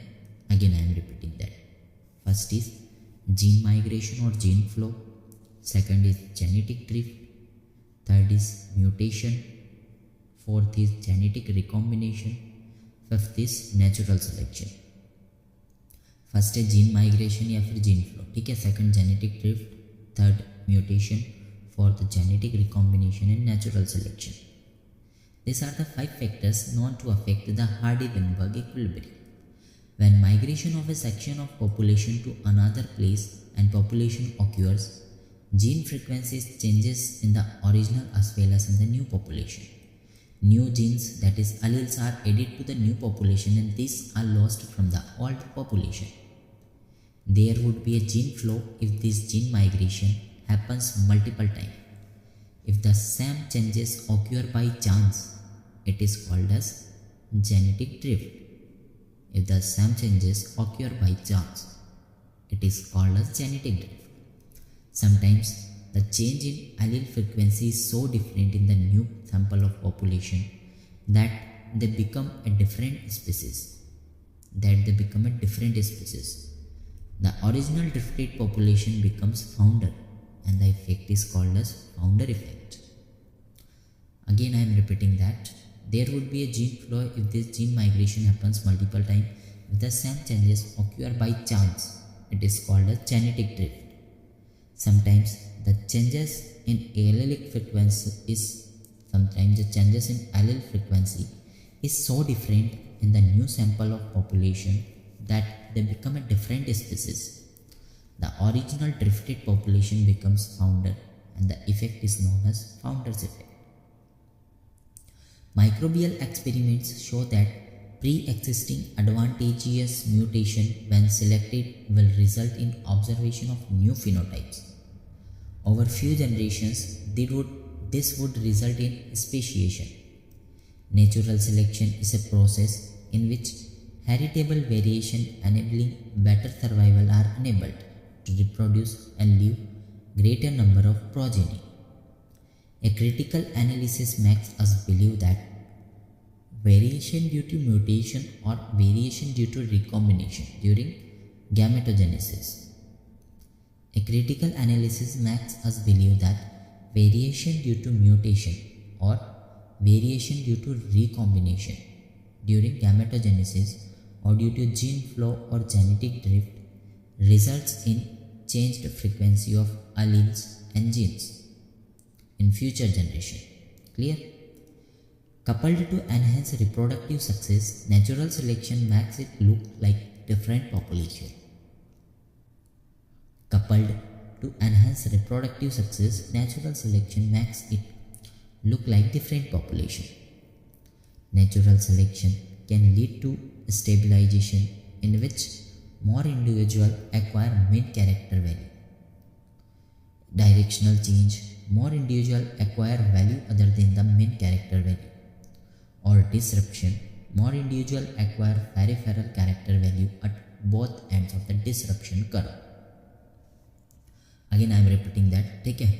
Again I am repeating that. First is gene migration और gene flow, second is genetic drift, third is mutation, fourth is genetic recombination, fifth is natural selection. First है gene migration या फिर gene flow. ठीक है, second genetic drift, third mutation, fourth genetic recombination and natural selection. These are the 5 factors known to affect the Hardy-Weinberg equilibrium. When migration of a section of population to another place and population occurs, gene frequencies changes in the original as well as in the new population. New genes, that is alleles, are added to the new population and these are lost from the old population. There would be a gene flow if this gene migration happens multiple times. If the same changes occur by chance, it is called as genetic drift. If the same changes occur by chance, it is called as genetic drift. Sometimes the change in allele frequency is so different in the new sample of population that they become a different species. The original drifted population becomes founder and the effect is called as founder effect. Again I am repeating that there would be a gene flow if this gene migration happens multiple times. If the same changes occur by chance, it is called as genetic drift. Sometimes the changes in allelic frequency is so different in the new sample of population that they become a different species. The original drifted population becomes founder, and the effect is known as founder's effect. Microbial experiments show that pre-existing advantageous mutation when selected will result in observation of new phenotypes. Over few generations, this would result in speciation. Natural selection is a process in which heritable variation enabling better survival are enabled to reproduce and leave greater number of progeny. A critical analysis makes us believe that variation due to mutation or variation due to recombination during gametogenesis. A critical analysis makes us believe that variation due to mutation or variation due to recombination during gametogenesis or due to gene flow or genetic drift results in changed frequency of alleles and genes in future generation. Clear? Coupled to enhance reproductive success, natural selection makes it look like different population. Coupled to enhance reproductive success, natural selection makes it look like different population. Natural selection can lead to stabilization in which more individuals acquire mean character value. Directional change, more individuals acquire value other than the mean character value. Or disruption, more individuals acquire peripheral character value at both ends of the disruption curve. Again I am repeating that. Take care.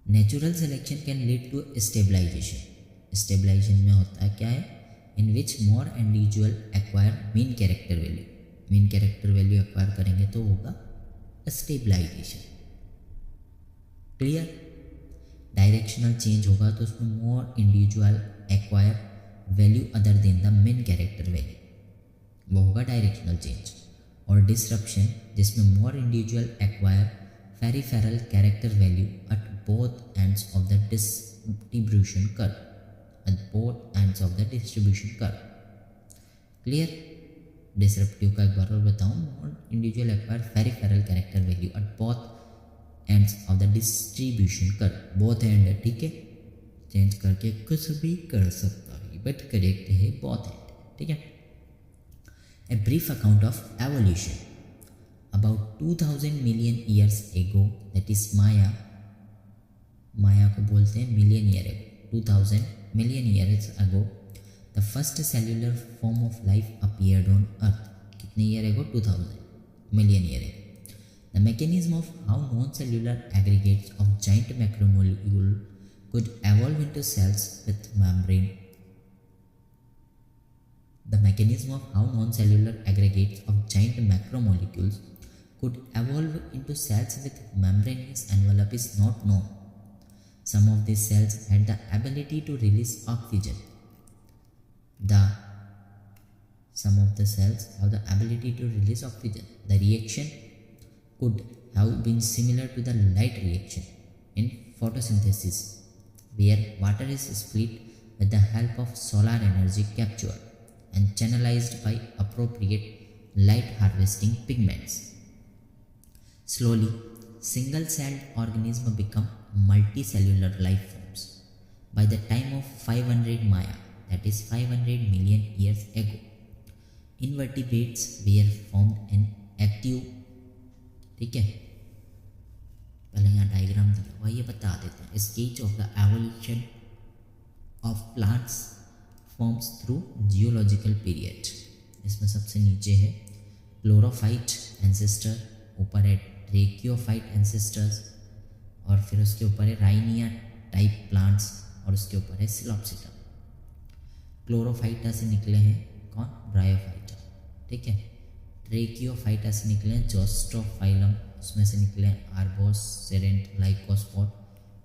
Natural selection can lead to stabilization. Stabilization में होता है क्या है? In which more individual acquire mean character value. Mean character value acquire करेंगे तो होगा stabilization. Clear? Directional change होगा तो उसमें more individual acquire value other than the main character value, वो होगा डायरेक्शनल चेंज. और डिसरप्शन जिसमें more individual acquire peripheral character value at both ends of the distribution curve. At both ends of the distribution curve. Clear? Disruptive का एक बार और बताऊँ. More individual acquire peripheral character value at both ends of the distribution curve. Both and है, ठीक है, change करके कुछ भी कर सकता है बट करेक्ट है बोथ एंड. ठीक है. A brief account of evolution. About 2000 million years ago, that is MYA को बोलते हैं million year ago. 2000 million years ago the first cellular form of life appeared on earth. कितने year ago? 2000 million year ago. The mechanism of how non-cellular aggregates of giant macromolecules could evolve into cells with membrane. The mechanism of how non-cellular aggregates of giant macromolecules could evolve into cells with membranous envelope is not known. Some of these cells had the ability to release oxygen. Some of the cells have the ability to release oxygen. The reaction could have been similar to the light reaction in photosynthesis, where water is split with the help of solar energy captured and channelized by appropriate light harvesting pigments. Slowly, single-celled organisms become multicellular life forms. By the time of 500 Maya, that is 500 million years ago, invertebrates were formed in active. ठीक है, पहले यहाँ diagram दिया हुआ, ये बता देते हैं. Stage of the evolution of plants forms through geological period. इसमें सबसे नीचे है क्लोरोफाइट एंसेस्टर, ऊपर है ट्रेकियोफाइट एंसेस्टर्स, और फिर उसके ऊपर है राइनिया टाइप प्लांट्स, और उसके ऊपर है सिलॉप्सिटा. क्लोरोफाइटा से निकले हैं कौन? ब्रायोफाइटा. ठीक है. ट्रेकियोफाइटा से निकले हैं जोस्ट्रोफाइलम, उसमें से निकले हैं आर्बोस, सेरेंट, लाइकोस्पोट,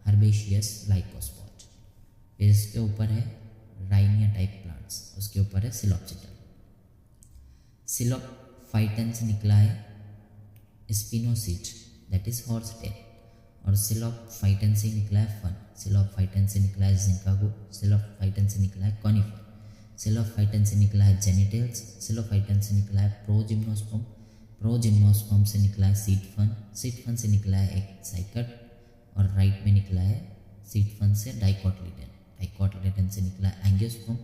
हर्बेशियस, लाइकोस्पोट. फिर इसके ऊपर है राइनिया टाइप प्लांट्स, उसके ऊपर है सिलॉप्सिटा. सिलोफाइटन से निकला है स्पिनोसिट, दैट इज हॉर्स टेल, और सिलोफाइटन से निकला है फन. सिलोफाइटन से निकला है जिंकागो, सिलोफाइटन से निकला है कॉनिफर, सिलोफाइटन से निकला है जेनिटल्स, सिलोफाइटन से निकला है प्रोजिम्नोस्पर्म, प्रोजिम्नोस्पर्म से निकला है सीड फन, सीड फन से निकला है एक साइकट, और राइट में निकला है सीड फन से डाइकोटिलेडन, डाइकोटिलेडन से निकला है एंजियोस्पर्म,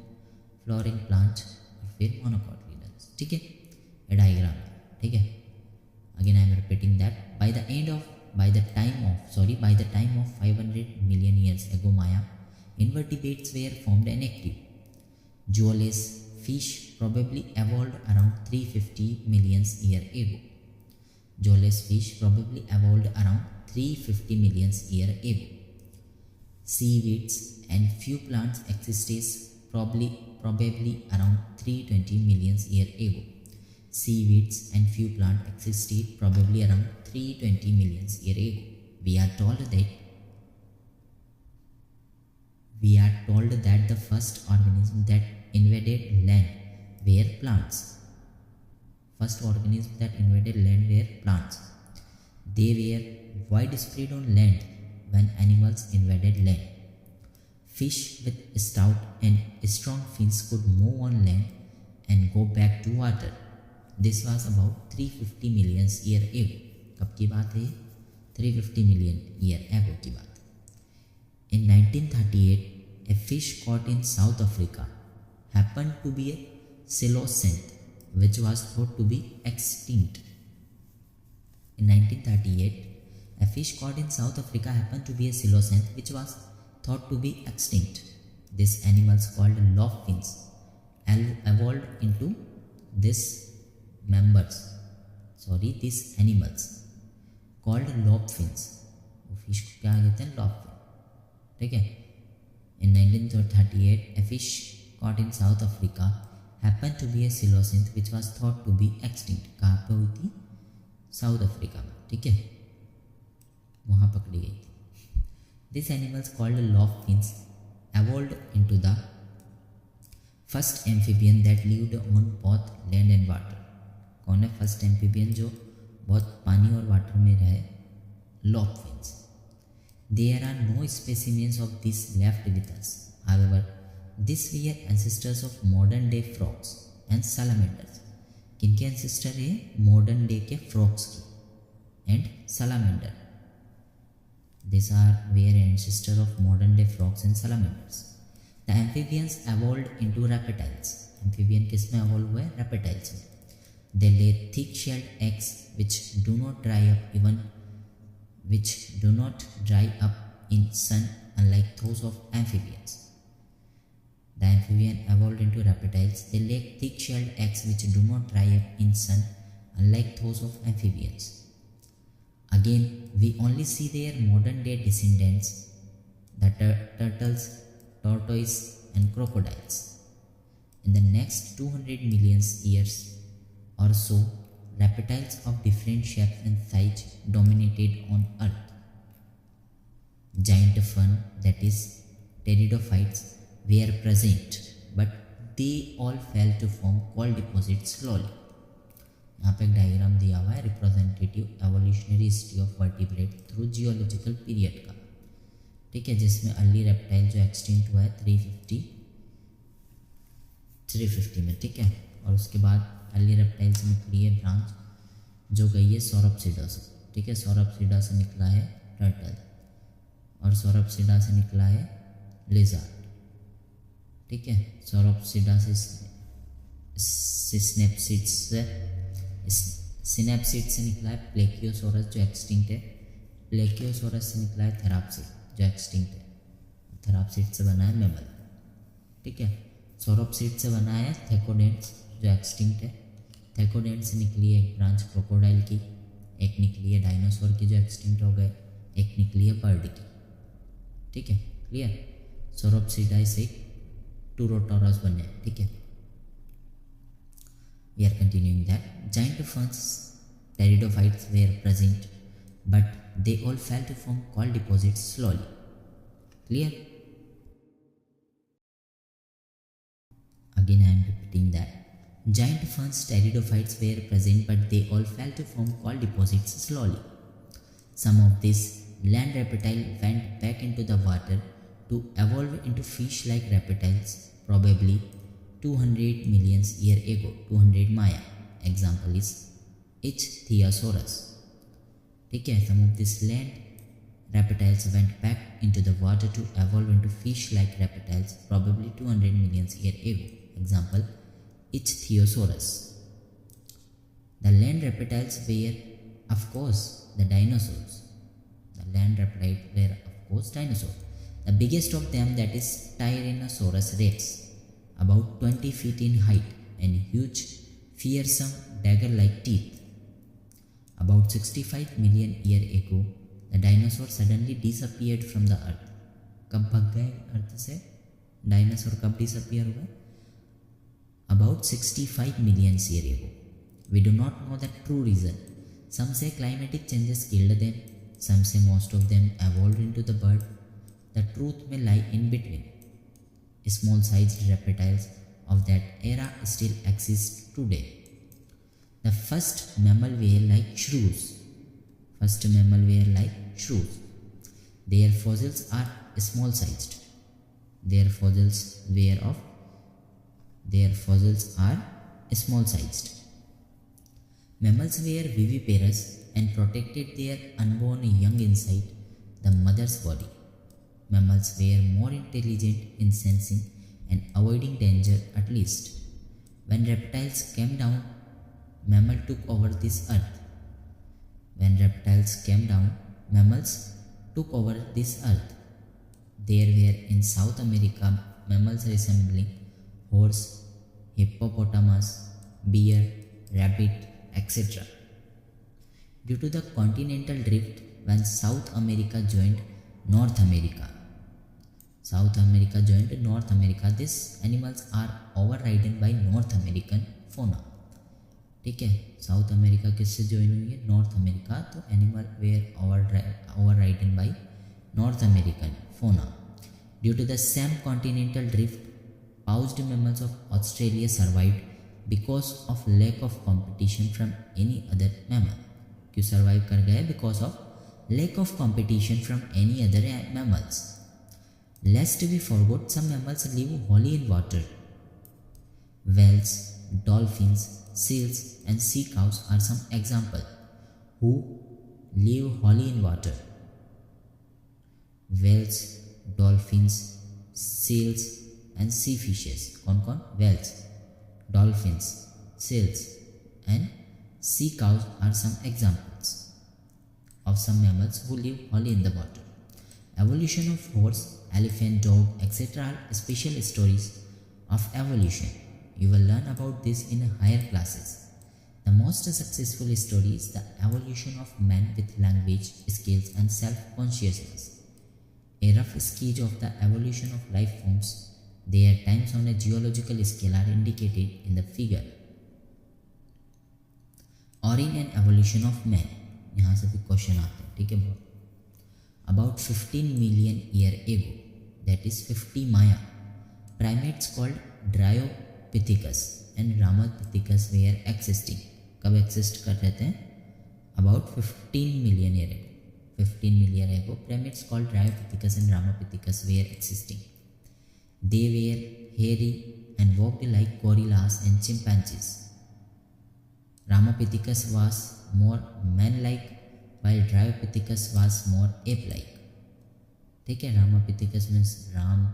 फ्लोरिंग प्लांट, और फिर मोनोकोटिलेडन। ठीक है, ये डायग्राम है। ठीक है, again I am repeating that by the time of 500 million years ago Maya, invertebrates were formed and active. Jewelers fish probably evolved around 350 million years ago. Jewelers fish probably evolved around 350 million years ago. Seaweeds and few plants existed probably around 320 million years ago. Seaweeds and few plants existed probably around 320 million years ago. We are told that the first organism that invaded land were plants. First organism that invaded land were plants. They were widespread on land when animals invaded land. Fish with stout and strong fins could move on land and go back to water. This was about 350 million years ago. कब की बात है? 350 million years ago की बात। In 1938, a fish caught in South Africa happened to be a coelacanth, which was thought to be extinct. In 1938, a fish caught in South Africa happened to be a coelacanth, which was thought to be extinct. This animal called lobfins evolved into these animals called lobfins. वो fish को क्या कहते हैं? lobfin. ठीक है, in 1938 a fish caught in South Africa happened to be a coelacanth which was thought to be extinct. कहाँ पे हुई थी? साउथ अफ्रीका में। ठीक है, वहाँ पकड़ी गई थी। These animals called lobfins evolved into the first amphibian that lived on both land and water. कौन है फर्स्ट एम्फीबियन जो बहुत पानी और वाटर में रहे? lobfins. There are no specimens of this left with us. However, these were ancestors of modern day frogs and salamanders. किनके ancestor है? modern day के frogs की and salamander. These were ancestor of modern day frogs and salamanders. The amphibians evolved into reptiles. Amphibian किस में evolve हुए? reptiles में. They lay thick-shelled eggs which do not dry up in sun, unlike those of amphibians. The amphibian evolved into reptiles. They lay thick-shelled eggs which do not dry up in sun, unlike those of amphibians. Again, we only see their modern-day descendants, the turtles, tortoise, and crocodiles. In the next 200 million years or so, reptiles of different shapes and size dominated on Earth. Giant fern, that is pteridophytes, were present, but they all fell to form coal deposits slowly. यहाँ पे एक diagram दिया हुआ है representative evolutionary history of vertebrate through geological period का। ठीक है, जिसमें अर्ली रेप्टाइल जो एक्सटिंक्ट हुआ है 350 में। ठीक है, और उसके बाद अर्ली रेप्टाइल से निकली है ब्रांच जो गई है सौरपसिडा से। ठीक है, सौरपसिडा से निकला है टर्टल और सौरपसिडा से निकला है लिजार्ड। ठीक है, सौरपसिडा से सिनेप्सिड से निकला है प्लेकियोसोरस जो एक्सटिंक्ट है। प्लेकियोसोरस से निकला है थेराप्सिड जो एक्सटिंक्ट है। थेराप्सिड से बना है मैमल। ठीक है, सौरपसिड से बना है थेकोडेंट्स जो एक्सटिंक्ट है। थेकोडेंट से निकली है एक ब्रांच क्रोकोडाइल की, एक निकली है डायनासोर की जो एक्सटिंक्ट हो गए, एक निकली है बर्ड की। ठीक है, क्लियर। सौरपसिडाई से टूरोटोरस बने। ठीक है, we are continuing that. Giant ferns, pteridophytes were present, but they all fell to form coal deposits slowly. Clear? Again I am repeating that. Giant ferns, pteridophytes were present, but they all fell to form coal deposits slowly. Some of these land reptiles went back into the water to evolve into fish-like reptiles, probably 200 million year ago, 200 Maya. Example is Ichthyosaurus. ठीक है, some of this land reptiles went back into the water to evolve into fish-like reptiles probably 200 million years ago. Example, Ichthyosaurus. The land reptiles were, of course, the dinosaurs. The land reptiles were, of course, dinosaurs. The biggest of them, that is Tyrannosaurus rex, about 20 feet in height and huge, fearsome dagger-like teeth. About 65 million years ago, the dinosaur suddenly disappeared from the earth. कब भाग गए अर्थ से? Dinosaur कब disappear हुआ? About 65 million years ago. We do not know the true reason. Some say climatic changes killed them. Some say most of them evolved into the bird. The truth may lie in between. Small-sized reptiles of that era still exist today. The first mammal were like shrews. First mammal were like shrews. Their fossils are small-sized. Their fossils are small-sized. Mammals were viviparous and protected their unborn young inside the mother's body. Mammals were more intelligent in sensing and avoiding danger at least. When reptiles came down, mammals took over this earth. When reptiles came down, mammals took over this earth. There were in South America mammals resembling horse, hippopotamus, bear, rabbit, etc. Due to the continental drift, when South America joined North America, these animals are overridden by North American fauna. ठीक है, south America किससे join हुई है? North America. तो animal were overridden by North American fauna. Due to the same continental drift, paused mammals of Australia survived because of lack of competition from any other mammal. क्यों survive कर गए? Because of lack of competition from any other mammals. Lest we forget, some mammals live wholly in water. Whales, dolphins, seals and sea cows are some examples who live wholly in water. Whales, dolphins, seals and sea fishes. कौन? Whales, dolphins, seals and sea cows are some examples of some mammals who live wholly in the water. Evolution of horse, elephant, dog, etc. are special stories of evolution. You will learn about this in higher classes. The most successful story is the evolution of man with language, skills and self-consciousness. A rough sketch of the evolution of life forms. Their times on a geological scale are indicated in the figure. Origin and evolution of man. यहाँ से भी question आते हैं, ठीक है बहुत. About 15 million years ago, that is 50 Maya, primates called Dryopithecus and Ramapithecus were existing. कब exist कर रहे थे? About 15 million years ago. 15 million years ago, primates called Dryopithecus and Ramapithecus were existing. They were hairy and walked like gorillas and chimpanzees. Ramapithecus was more man-like while Dryopithecus was more ape-like. ठीक है, Ramapithecus means Ram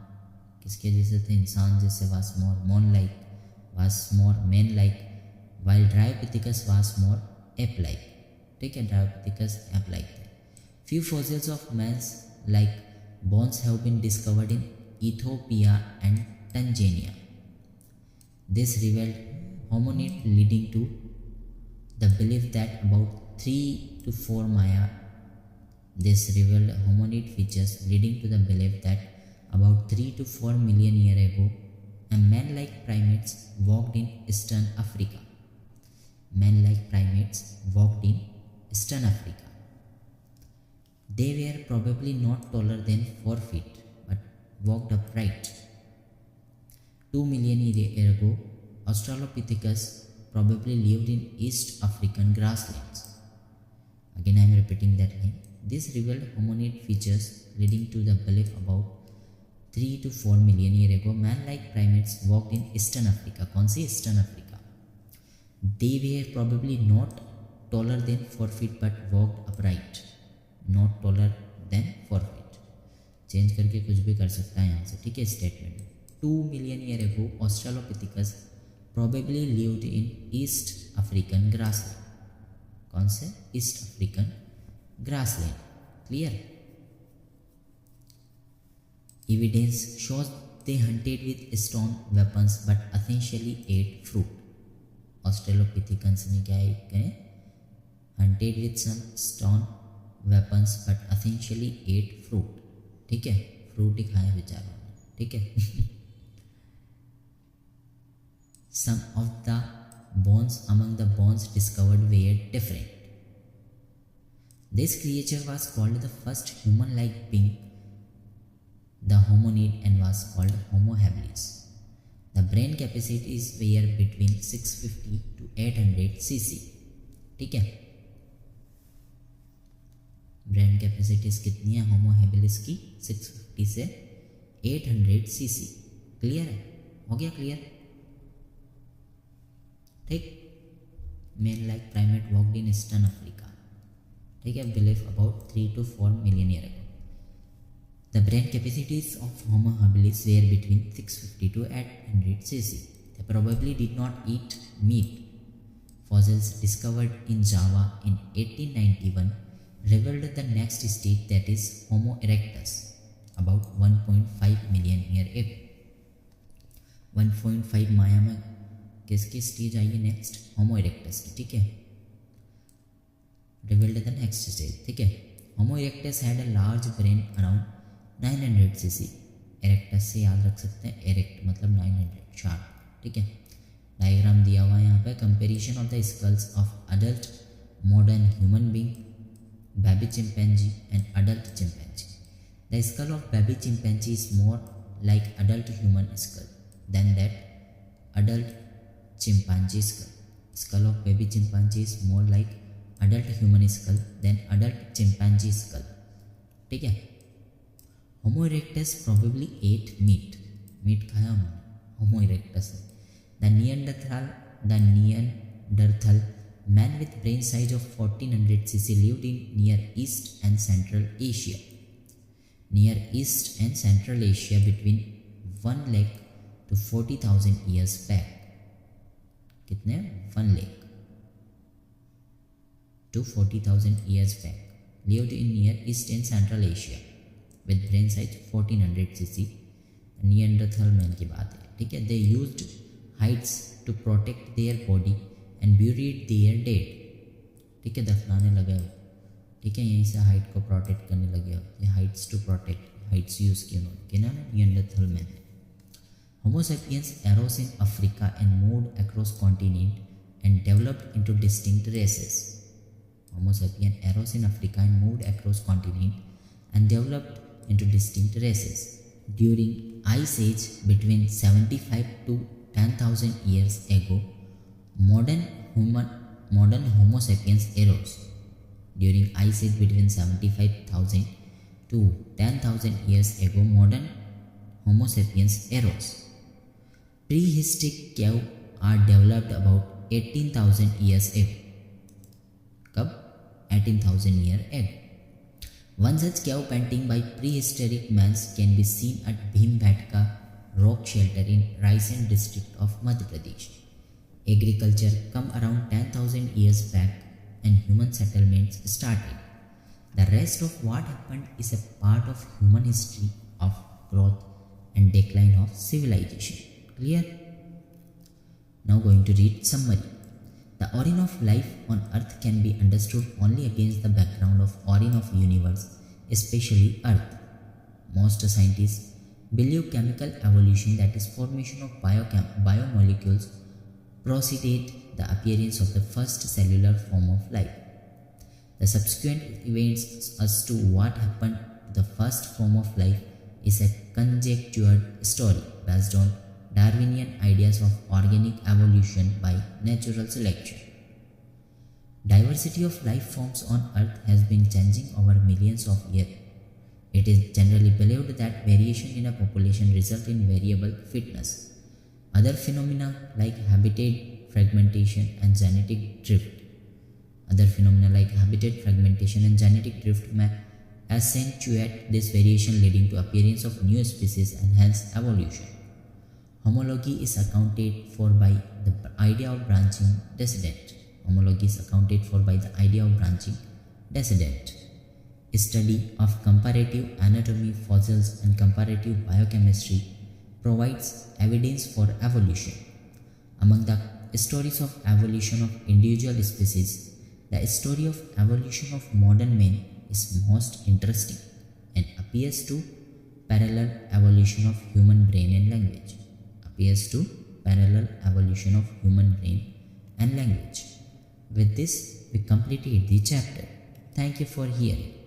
किसके जैसे थे? इंसान जैसे. was more man-like while Dryopithecus was more ape-like. ठीक है, Dryopithecus ape-like थे. Few fossils of man's like bones have been discovered in Ethiopia and Tanzania. This revealed hominid leading to the belief that about 3 to 4 Maya. This revealed hominid features leading to the belief that about 3 to 4 million years ago, a man-like primates walked in Eastern Africa. Man-like primates walked in Eastern Africa. They were probably not taller than 4 feet, but walked upright. 2 million years ago, Australopithecus probably lived in East African grasslands. Again I am repeating that line. This revealed hominid features leading to the belief about 3 to 4 million year ago, man-like primates walked in Eastern Africa. कौन सी Eastern Africa? They were probably not taller than 4 feet but walked upright. Not taller than 4 feet. Change करके कुछ भी कर सकता है यहाँ से, ठीक है. Statement 2 million year ago, Australopithecus probably lived in East African grassland. कौन से? East African grassland. Clear? Evidence shows they hunted with stone weapons but essentially ate fruit. Australopithecus ने क्या है? Hunted with some stone weapons but essentially ate fruit. ठीक है, fruit ही खाया बेचारों ने, ठीक है. Some of the bones among the bones discovered were different. This creature was called the first human-like being, the hominid, and was called Homo habilis. The brain capacities were between 650 to 800 cc. ठीक है, brain capacities कितनी है Homo habilis की? 650 से 800 cc. Clear है? हो गया clear? ठीक. Main like primate walked in eastern Africa, ठीक है. Believe about 3 to 4 million year ago. The brain capacities of Homo habilis were between 650 to 800 cc. They probably did not eat meat. Fossils discovered in Java in 1891 revealed the next stage, that is Homo erectus, about 1.5 million year ago. 1.5 माया में किसकी stage I है next? होमो erectus की, ठीक है. Revealed the next stage, ठीक है. Homo erectus had a large brain around 900 cc. Erectus से याद रख सकते हैं, इरेक्ट मतलब 900 शार्प, ठीक है. डायग्राम दिया हुआ है यहाँ पे. Comparison of the skulls of adult modern human being, baby chimpanzee and adult chimpanzee. The skull of baby chimpanzee is more like adult human skull than that adult chimpanzee skull. Skull of baby chimpanzee is more like adult human skull than adult chimpanzee skull. ठीक है. Homo erectus probably ate meat. Meat खाया उन्होंने Homo erectus ने. The Neanderthal man with brain size of 1400 cc lived in Near East and Central Asia. Near East and Central Asia between 1 lakh to 40,000 years back. कितने? 1 lakh to 40,000 years back. Lived in Near East and Central Asia with brain size 1400 cc. Neanderthal man की बात है, ठीक है. They used hides to protect their body and buried their dead. ठीक है, दफनाने लगे हो, ठीक है. यहीं से हाइट को प्रोटेक्ट करने लगे हो. ये heights to protect, heights use किए उन्होंने, क्या नाम है? Neanderthal man. Homo sapiens arose in Africa and moved across continent and developed into distinct races. Homo sapiens arose in Africa and moved across continent and developed into distinct races. During Ice Age between 75 to 10,000 years ago, modern Homo sapiens arose. During Ice Age between 75,000 to 10,000 years ago, modern Homo sapiens arose. Prehistoric cave are developed about 18,000 years ago. कब? 18,000 years ago. One such cave painting by prehistoric man can be seen at Bhimbhatka rock shelter in Raisen district of Madhya Pradesh. Agriculture come around 10,000 years back and human settlements started. The rest of what happened is a part of human history of growth and decline of civilization. Clear? Now going to read summary. The origin of life on earth can be understood only against the background of origin of universe, especially earth. Most scientists believe chemical evolution, that is formation of biomolecules, preceded the appearance of the first cellular form of life. The subsequent events as to what happened to the first form of life is a conjectured story based on Darwinian ideas of organic evolution by natural selection. Diversity of life forms on Earth has been changing over millions of years. It is generally believed that variation in a population result in variable fitness. Other phenomena like habitat fragmentation and genetic drift. Other phenomena like habitat fragmentation and genetic drift may accentuate this variation, leading to appearance of new species and hence evolution. Homology is accounted for by the idea of branching descendant. Homology is accounted for by the idea of branching descendant. Study of comparative anatomy, fossils, and comparative biochemistry provides evidence for evolution. Among the stories of evolution of individual species, the story of evolution of modern man is most interesting and appears to parallel evolution of human brain and language. With this, we completed the chapter. Thank you for hearing.